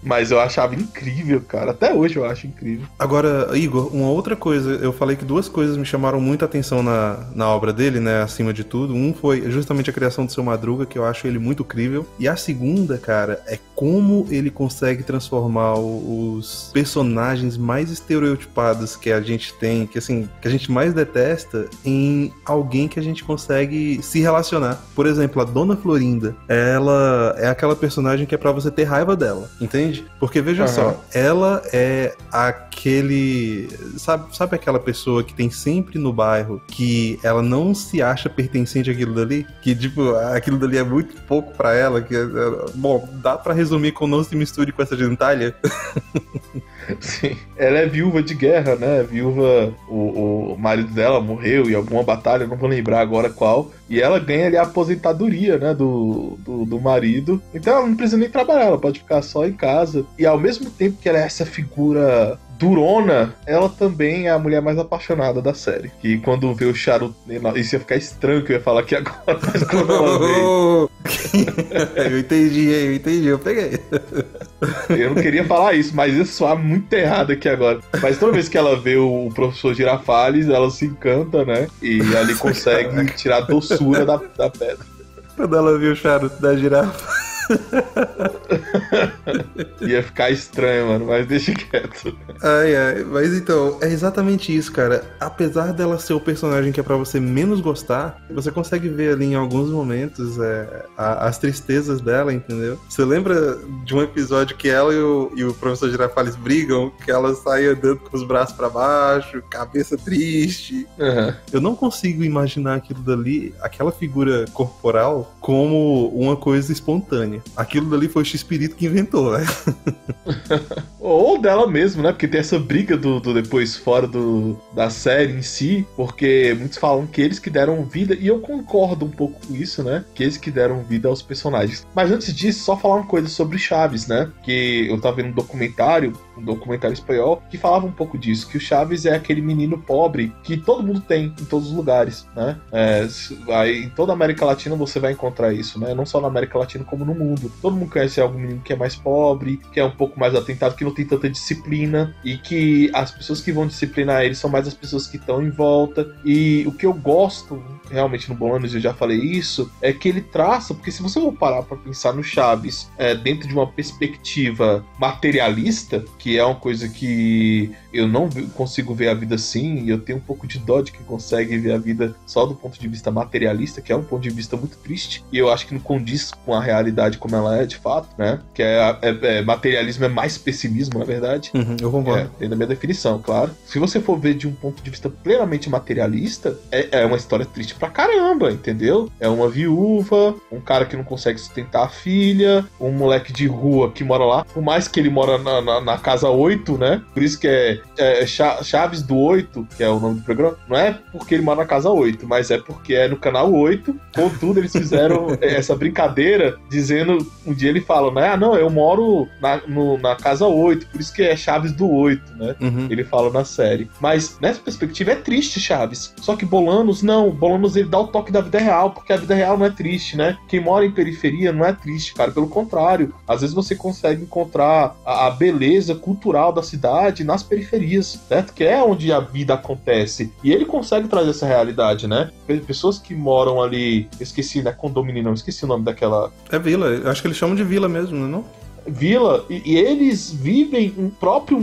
Mas eu achava incrível, cara. Até hoje eu acho incrível. Agora, Igor, uma outra coisa. Eu falei que duas coisas me chamaram muita atenção na obra dele, né? Acima de tudo. Um foi justamente a criação do Seu Madruga, que eu acho ele muito incrível. E a segunda, cara, é como ele consegue transformar os personagens mais estereotipados que a gente tem, que a gente mais detesta, em alguém que a gente consegue se relacionar. Por exemplo, a Dona Florinda. Ela é aquela personagem que é pra você ter raiva dela, entende? Porque veja só, ela é aquele... Sabe aquela pessoa que tem sempre no bairro que ela não se acha pertencente àquilo dali? Que, tipo, aquilo dali é muito pouco pra ela, que... Bom, dá pra resumir com não se misture com essa gentalha? Sim. Ela é viúva de guerra, né? Viúva... O marido dela morreu em alguma batalha, não vou lembrar agora qual. E ela ganha ali a aposentadoria, né? Do marido. Então ela não precisa nem trabalhar, ela pode ficar só em casa. E ao mesmo tempo que ela é essa figura durona, ela também é a mulher mais apaixonada da série. Que quando vê o charuto... Isso ia ficar estranho que eu ia falar aqui agora, mas quando ela vê... Eu entendi, eu peguei. Eu não queria falar isso, mas isso soa muito errado aqui agora. Mas toda vez que ela vê o professor Girafales, ela se encanta, né? E ali consegue tirar a doçura da pedra. Quando ela viu o charuto da girafa. Ia ficar estranho, mano, mas deixa quieto. Ai, mas então, é exatamente isso, cara. Apesar dela ser o personagem que é pra você menos gostar, você consegue ver ali em alguns momentos as tristezas dela, entendeu? Você lembra de um episódio que ela e o professor Girafales brigam, que ela sai andando com os braços pra baixo, cabeça triste. Eu não consigo imaginar aquilo dali, aquela figura corporal, como uma coisa espontânea. Aquilo dali foi o Chespirito que inventou, né? Ou dela mesmo, né? Porque tem essa briga do depois fora da série em si, porque muitos falam que eles que deram vida, e eu concordo um pouco com isso, né? Que eles que deram vida aos personagens. Mas antes disso, só falar uma coisa sobre Chaves, né? Que eu tava vendo um documentário espanhol, que falava um pouco disso, que o Chaves é aquele menino pobre que todo mundo tem em todos os lugares, né? Em toda a América Latina você vai encontrar isso, né? Não só na América Latina, como no mundo. Todo mundo conhece algum menino que é mais pobre, que é um pouco mais atentado, que não tem tanta disciplina, e que as pessoas que vão disciplinar ele são mais as pessoas que estão em volta. E o que eu gosto realmente no Bolanos, eu já falei isso, é que ele traça, porque se você for parar pra pensar no Chaves dentro de uma perspectiva materialista, que é uma coisa que eu não consigo ver a vida assim, e eu tenho um pouco de dó de quem consegue ver a vida só do ponto de vista materialista, que é um ponto de vista muito triste, e eu acho que não condiz com a realidade como ela é, de fato, né? Que materialismo é mais pessimismo, na verdade. Eu concordo. Dentro da minha definição, claro. Se você for ver de um ponto de vista plenamente materialista, é uma história triste pra caramba, entendeu? É uma viúva, um cara que não consegue sustentar a filha, um moleque de rua que mora lá, por mais que ele mora na casa 8, né? Por isso que é Chaves do 8, que é o nome do programa. Não é porque ele mora na casa 8, mas é porque é no canal 8. Contudo, eles fizeram essa brincadeira dizendo dizendo, um dia ele fala, né? Ah, não, eu moro na casa 8, por isso que é Chaves do 8, né? Ele fala na série. Mas, nessa perspectiva, é triste Chaves. Só que Bolanos, não. Bolanos, ele dá o toque da vida real, porque a vida real não é triste, né? Quem mora em periferia não é triste, cara. Pelo contrário, às vezes você consegue encontrar a beleza cultural da cidade nas periferias, certo? Que é onde a vida acontece. E ele consegue trazer essa realidade, né? Pessoas que moram ali, esqueci, né? Condomínio, não, esqueci o nome daquela... É vila, eu acho que eles chamam de vila mesmo, não é? Vila, e eles vivem um próprio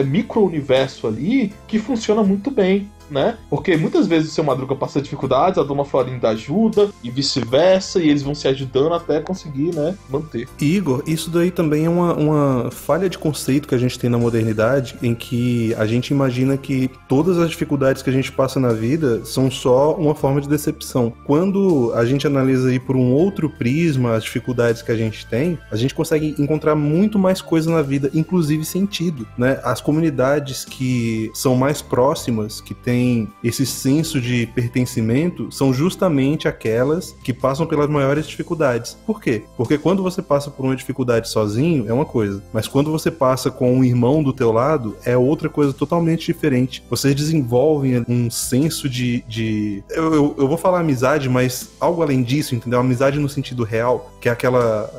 micro-universo ali que funciona muito bem, né? Porque muitas vezes o seu Madruga passa dificuldades, a Dona Florinda ajuda e vice-versa, e eles vão se ajudando até conseguir, né, manter. Igor, isso daí também é uma falha de conceito que a gente tem na modernidade, em que a gente imagina que todas as dificuldades que a gente passa na vida são só uma forma de decepção. Quando a gente analisa aí por um outro prisma as dificuldades que a gente tem, a gente consegue encontrar muito mais coisa na vida, inclusive sentido, né? As comunidades que são mais próximas, que têm esse senso de pertencimento, são justamente aquelas que passam pelas maiores dificuldades. Por quê? Porque quando você passa por uma dificuldade sozinho, é uma coisa. Mas quando você passa com um irmão do teu lado, é outra coisa totalmente diferente. Vocês desenvolvem um senso de... Eu vou falar amizade, mas algo além disso, entendeu? Amizade no sentido real, que é aquela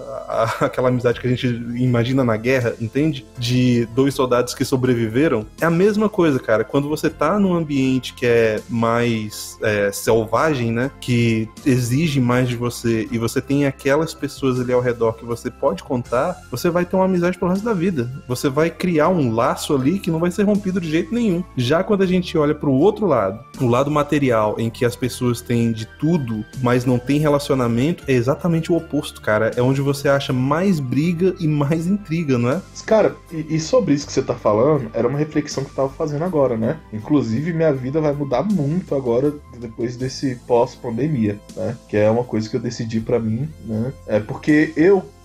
amizade que a gente imagina na guerra, entende? De dois soldados que sobreviveram. É a mesma coisa, cara. Quando você tá num ambiente que é mais selvagem, né? Que exige mais de você, e você tem aquelas pessoas ali ao redor que você pode contar, você vai ter uma amizade pro resto da vida. Você vai criar um laço ali que não vai ser rompido de jeito nenhum. Já quando a gente olha pro outro lado, o lado material, em que as pessoas têm de tudo, mas não tem relacionamento, é exatamente o oposto, cara. É onde você acha mais briga e mais intriga, não é? Cara, e sobre isso que você tá falando, era uma reflexão que eu tava fazendo agora, né? Inclusive, minha vida vai mudar muito agora, depois desse pós-pandemia, né? Que é uma coisa que eu decidi pra mim, né? É porque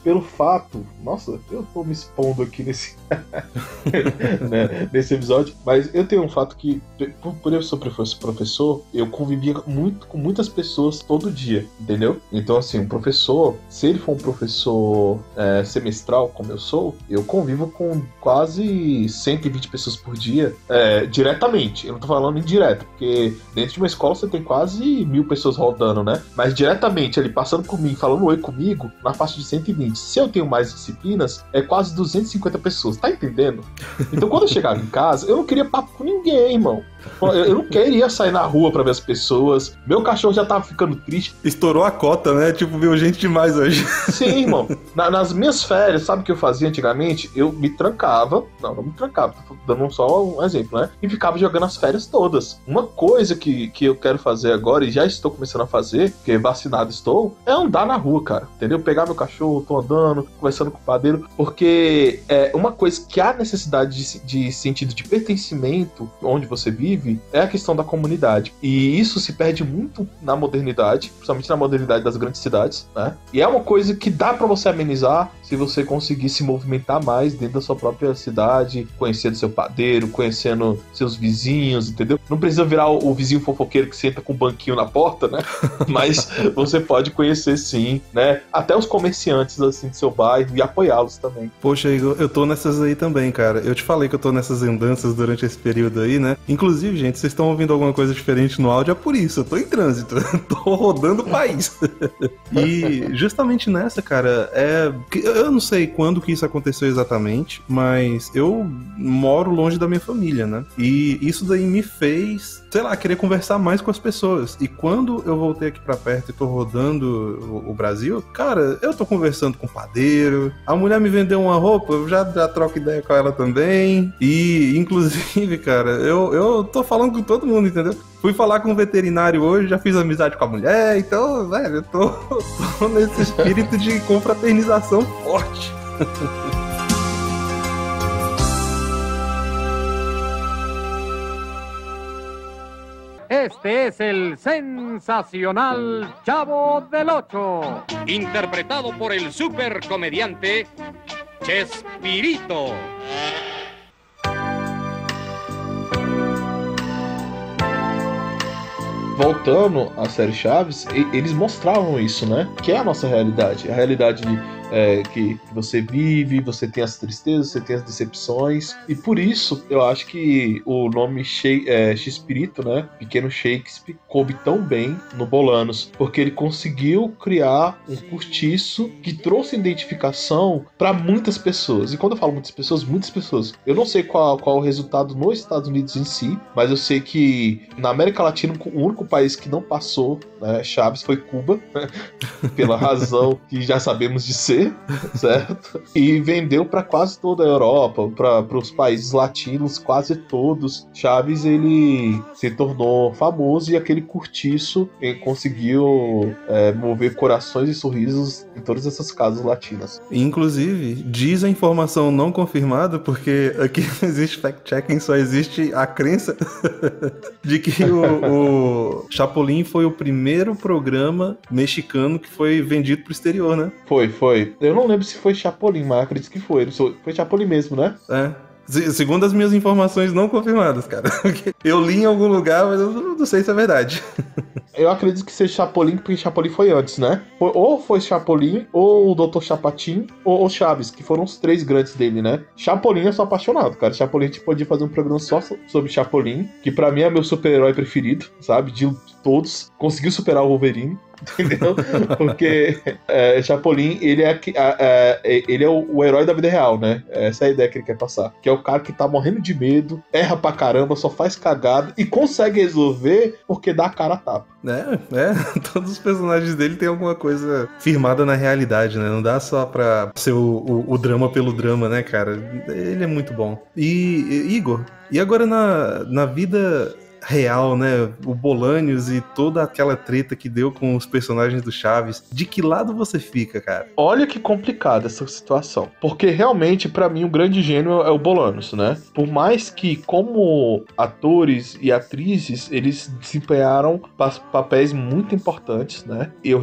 pelo fato... Nossa, eu tô me expondo aqui nesse né, nesse episódio, mas eu tenho um fato que, por eu ser professor, eu convivia muito com muitas pessoas todo dia, entendeu? Então, assim, um professor, se ele for um professor semestral, como eu sou, eu convivo com quase 120 pessoas por dia, diretamente. Eu não tô falando indireto, porque dentro de uma escola você tem quase 1000 pessoas rodando, né? Mas diretamente, ali passando por mim, falando oi comigo, na faixa de 120. Se eu tenho mais disciplinas, é quase 250 pessoas, tá entendendo? Então quando eu chegava em casa, eu não queria papo com ninguém, irmão. Eu não queria sair na rua pra ver as pessoas. Meu cachorro já tava ficando triste. Estourou a cota, né? Tipo, viu gente demais hoje. Sim, irmão. Nas minhas férias, sabe o que eu fazia antigamente? Eu me trancava. Não me trancava. Tô dando só um exemplo, né? E ficava jogando as férias todas. Uma coisa que eu quero fazer agora, e já estou começando a fazer, porque vacinado estou, é andar na rua, cara. Entendeu? Pegar meu cachorro, tô andando, conversando com o padeiro. Porque uma coisa que há necessidade de sentido de pertencimento onde você vive é a questão da comunidade. E isso se perde muito na modernidade, principalmente na modernidade das grandes cidades, né? E é uma coisa que dá pra você amenizar se você conseguir se movimentar mais dentro da sua própria cidade, conhecendo seu padeiro, conhecendo seus vizinhos, entendeu? Não precisa virar o vizinho fofoqueiro que senta com um banquinho na porta, né? Mas você pode conhecer sim, né? Até os comerciantes assim do seu bairro e apoiá-los também. Poxa, Igor, eu tô nessas aí também, cara. Eu te falei que eu tô nessas andanças durante esse período aí, né? Inclusive, gente, vocês estão ouvindo alguma coisa diferente no áudio, é por isso. Eu tô em trânsito. Tô rodando o país. E justamente nessa, cara, eu não sei quando que isso aconteceu exatamente, mas eu moro longe da minha família, né? E isso daí me fez, sei lá, querer conversar mais com as pessoas. E quando eu voltei aqui pra perto e tô rodando o Brasil, cara, eu tô conversando com o padeiro, a mulher me vendeu uma roupa, eu já troco ideia com ela também. E, inclusive, cara, eu tô falando com todo mundo, entendeu? Fui falar com um veterinário hoje, já fiz amizade com a mulher, então, velho, eu tô nesse espírito de confraternização forte. Este es el sensacional Chavo del Ocho. Interpretado por el supercomediante Chespirito. voltando à série Chaves, eles mostravam isso, né? Que é a nossa realidade. A realidade que você vive, você tem as tristezas, você tem as decepções. E por isso, eu acho que o nome Chespirito, né? Pequeno Shakespeare, coube tão bem no Bolanos. Porque ele conseguiu criar um cortiço que trouxe identificação para muitas pessoas. E quando eu falo muitas pessoas. Eu não sei qual o resultado nos Estados Unidos em si, mas eu sei que na América Latina, o único país que não passou, né, Chaves foi Cuba, pela razão que já sabemos de ser, certo? E vendeu para quase toda a Europa, para os países latinos, quase todos. Chaves, ele se tornou famoso e aquele cortiço conseguiu mover corações e sorrisos em todas essas casas latinas. Inclusive, diz a informação não confirmada, porque aqui não existe fact-checking, só existe a crença de que o Chapolin foi o primeiro programa mexicano que foi vendido pro exterior, né? Foi. Eu não lembro se foi Chapolin, mas acredito que foi. Foi Chapolin mesmo, né? Segundo as minhas informações não confirmadas, cara. Eu li em algum lugar, mas eu não sei se é verdade. Eu acredito que seja Chapolin, porque Chapolin foi antes, né? Ou foi Chapolin, ou o Dr. Chapatin, ou Chaves, que foram os 3 grandes dele, né? Chapolin eu sou apaixonado, cara. Chapolin a gente podia fazer um programa só sobre Chapolin, que pra mim é meu super-herói preferido, sabe? De todos. Conseguiu superar o Wolverine. Entendeu? Porque Chapolin, ele é o herói da vida real, né? Essa é a ideia que ele quer passar. Que é o cara que tá morrendo de medo, erra pra caramba, só faz cagada e consegue resolver porque dá a cara a tapa. Todos os personagens dele tem alguma coisa firmada na realidade, né? Não dá só pra ser o drama pelo drama, né, cara? Ele é muito bom. E Igor, e agora na vida real, né? O Bolanhos e toda aquela treta que deu com os personagens do Chaves. De que lado você fica, cara? Olha que complicada essa situação. Porque realmente, pra mim, o grande gênio é o Bolanos, né? Por mais que, como atores e atrizes, eles desempenharam papéis muito importantes, né? Eu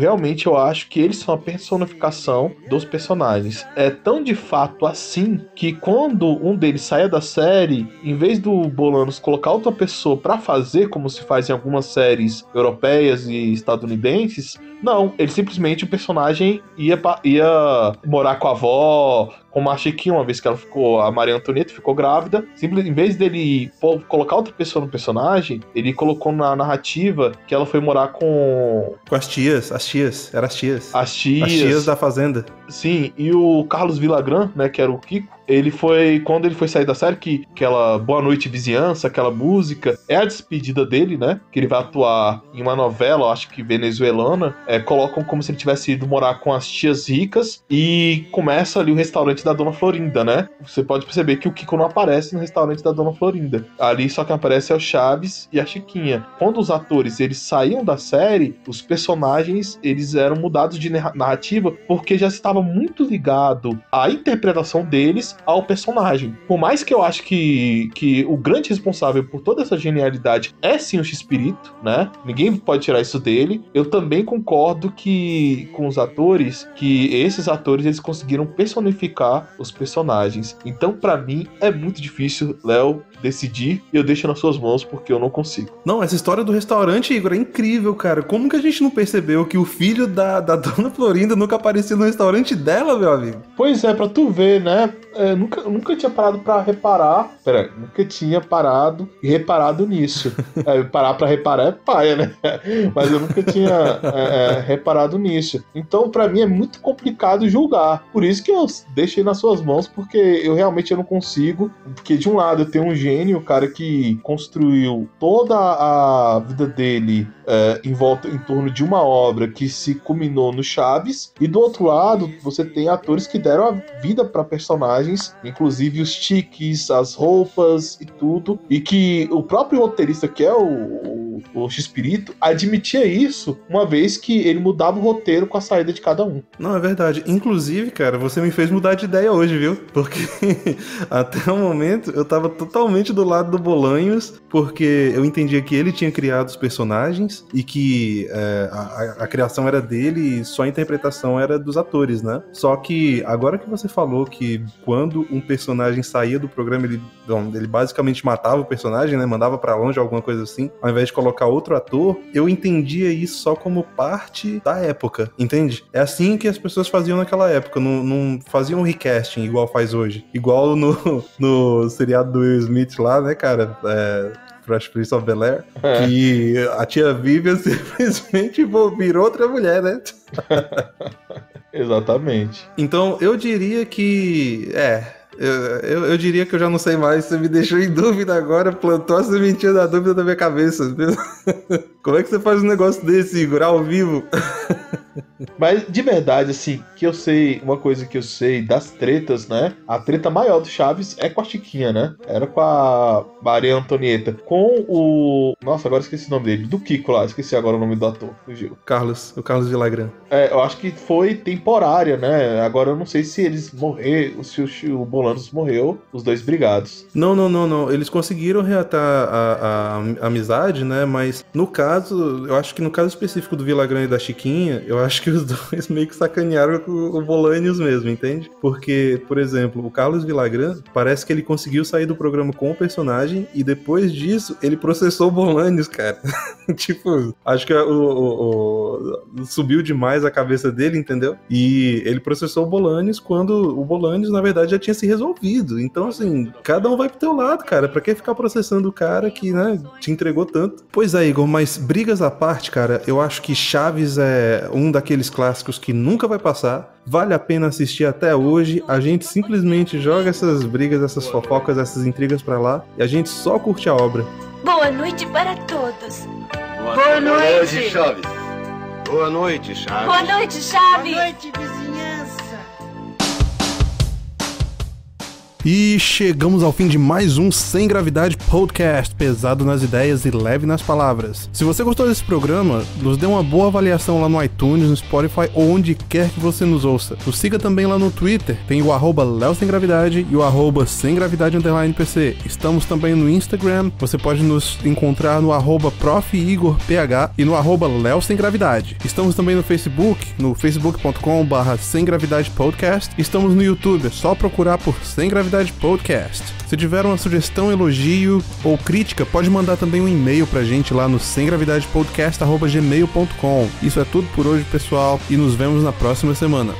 acho que eles são a personificação dos personagens. É tão de fato assim que quando um deles saia da série, em vez do Bolanos colocar outra pessoa pra fazer, como se faz em algumas séries europeias e estadunidenses, não, ele simplesmente, o personagem ia morar com a avó, como a Chiquinha, uma vez que a Maria Antonieta ficou grávida, em vez dele colocar outra pessoa no personagem, ele colocou na narrativa que ela foi morar com as tias, eram as tias da fazenda. Sim, e o Carlos Villagrán, né, que era o Kiko, quando ele foi sair da série, que aquela Boa Noite Vizinhança, aquela música, é a despedida dele, né, que ele vai atuar em uma novela, acho que venezuelana, colocam como se ele tivesse ido morar com as tias ricas, e começa ali o restaurante da Dona Florinda, né? Você pode perceber que o Kiko não aparece no restaurante da Dona Florinda. Ali só que aparece é o Chaves e a Chiquinha. Quando os atores, eles saíam da série, os personagens, eles eram mudados de narrativa, porque já estava muito ligado à interpretação deles ao personagem. Por mais que eu acho que o grande responsável por toda essa genialidade é sim o Chespirito, né? Ninguém pode tirar isso dele. Eu também concordo com os atores, que esses atores, eles conseguiram personificar os personagens. Então, pra mim, é muito difícil, Léo, decidir, e eu deixo nas suas mãos porque eu não consigo. Não, essa história do restaurante, Igor, é incrível, cara. Como que a gente não percebeu que o filho da Dona Florinda nunca aparecia no restaurante dela, meu amigo? Pois é, pra tu ver, né? Nunca tinha parado pra reparar. Nunca tinha parado e reparado nisso. Parar pra reparar é paia, né? Mas eu nunca tinha reparado nisso. Então, pra mim, é muito complicado julgar. Por isso que eu deixei nas suas mãos, porque eu realmente não consigo. Porque, de um lado, eu tenho um gênio, o cara que construiu toda a vida dele em torno de uma obra que se culminou no Chaves. E, do outro lado, você tem atores que deram a vida pra personagens, inclusive os tiques, as roupas e tudo, e que o próprio roteirista, que é o Chespirito, admitia isso, uma vez que ele mudava o roteiro com a saída de cada um. Não, é verdade. Inclusive, cara, você me fez mudar de ideia hoje, viu? Porque até o momento eu tava totalmente do lado do Bolanhos, porque eu entendia que ele tinha criado os personagens e que a criação era dele e só a interpretação era dos atores, né? Só que agora que você falou que quando um personagem saía do programa, ele basicamente matava o personagem, né? Mandava pra longe, alguma coisa assim, ao invés de colocar outro ator, eu entendia isso só como parte da época, entende? É assim que as pessoas faziam naquela época, não faziam um recasting igual faz hoje. Igual no seriado do Will Smith lá, né, cara? Fresh Prince of Bel-Air, que a tia Vivian simplesmente virou outra mulher, né? Exatamente. Então, eu diria que... Eu diria que eu já não sei mais. Você me deixou em dúvida agora, plantou a sementinha da dúvida na minha cabeça. Como é que você faz um negócio desse, Igor, ao vivo? Mas, de verdade, assim, que eu sei, uma coisa que eu sei das tretas, né? A treta maior do Chaves é com a Chiquinha, né? Era com a Maria Antonieta. Com o... Nossa, agora esqueci o nome dele. Do Kiko lá, esqueci agora o nome do ator. Fugiu. O Carlos Villagrán. Eu acho que foi temporária, né? Agora eu não sei se eles morreram, se o Bolanos morreu, os dois brigados. Não. Eles conseguiram reatar a amizade, né? Mas no caso, eu acho que no caso específico do Villagrán e da Chiquinha, eu acho que os dois meio que sacanearam com o Bolanhos mesmo, entende? Porque, por exemplo, o Carlos Villagrán, parece que ele conseguiu sair do programa com o personagem e depois disso, ele processou o Bolanhos, cara. Tipo, acho que subiu demais a cabeça dele, entendeu? E ele processou o Bolanhos quando o Bolanhos, na verdade, já tinha se resolvido. Então, assim, cada um vai pro teu lado, cara. Pra que ficar processando o cara que, né, te entregou tanto? Pois é, Igor, mas brigas à parte, cara, eu acho que Chaves é um daqueles clássicos que nunca vai passar. Vale a pena assistir até hoje. A gente simplesmente joga essas brigas, essas fofocas, essas intrigas pra lá e a gente só curte a obra. Boa noite para todos. Boa noite, Chaves. Boa noite, Chaves. Boa noite, Chaves. Boa noite, vizinhança. E chegamos ao fim de mais um Sem Gravidade Podcast, pesado nas ideias e leve nas palavras. Se você gostou desse programa, nos dê uma boa avaliação lá no iTunes, no Spotify ou onde quer que você nos ouça. Nos siga também lá no Twitter, tem o @LeoSemGravidade e o @SemGravidade_PC. Estamos também no Instagram, você pode nos encontrar no @ProfIgorPH e no @LeoSemGravidade. Estamos também no Facebook, no facebook.com/SemGravidadePodcast. Estamos no YouTube, é só procurar por Sem Gravidade Podcast. Se tiver uma sugestão, elogio ou crítica, pode mandar também um e-mail pra gente lá no semgravidadepodcast@gmail.com. Isso é tudo por hoje, pessoal, e nos vemos na próxima semana.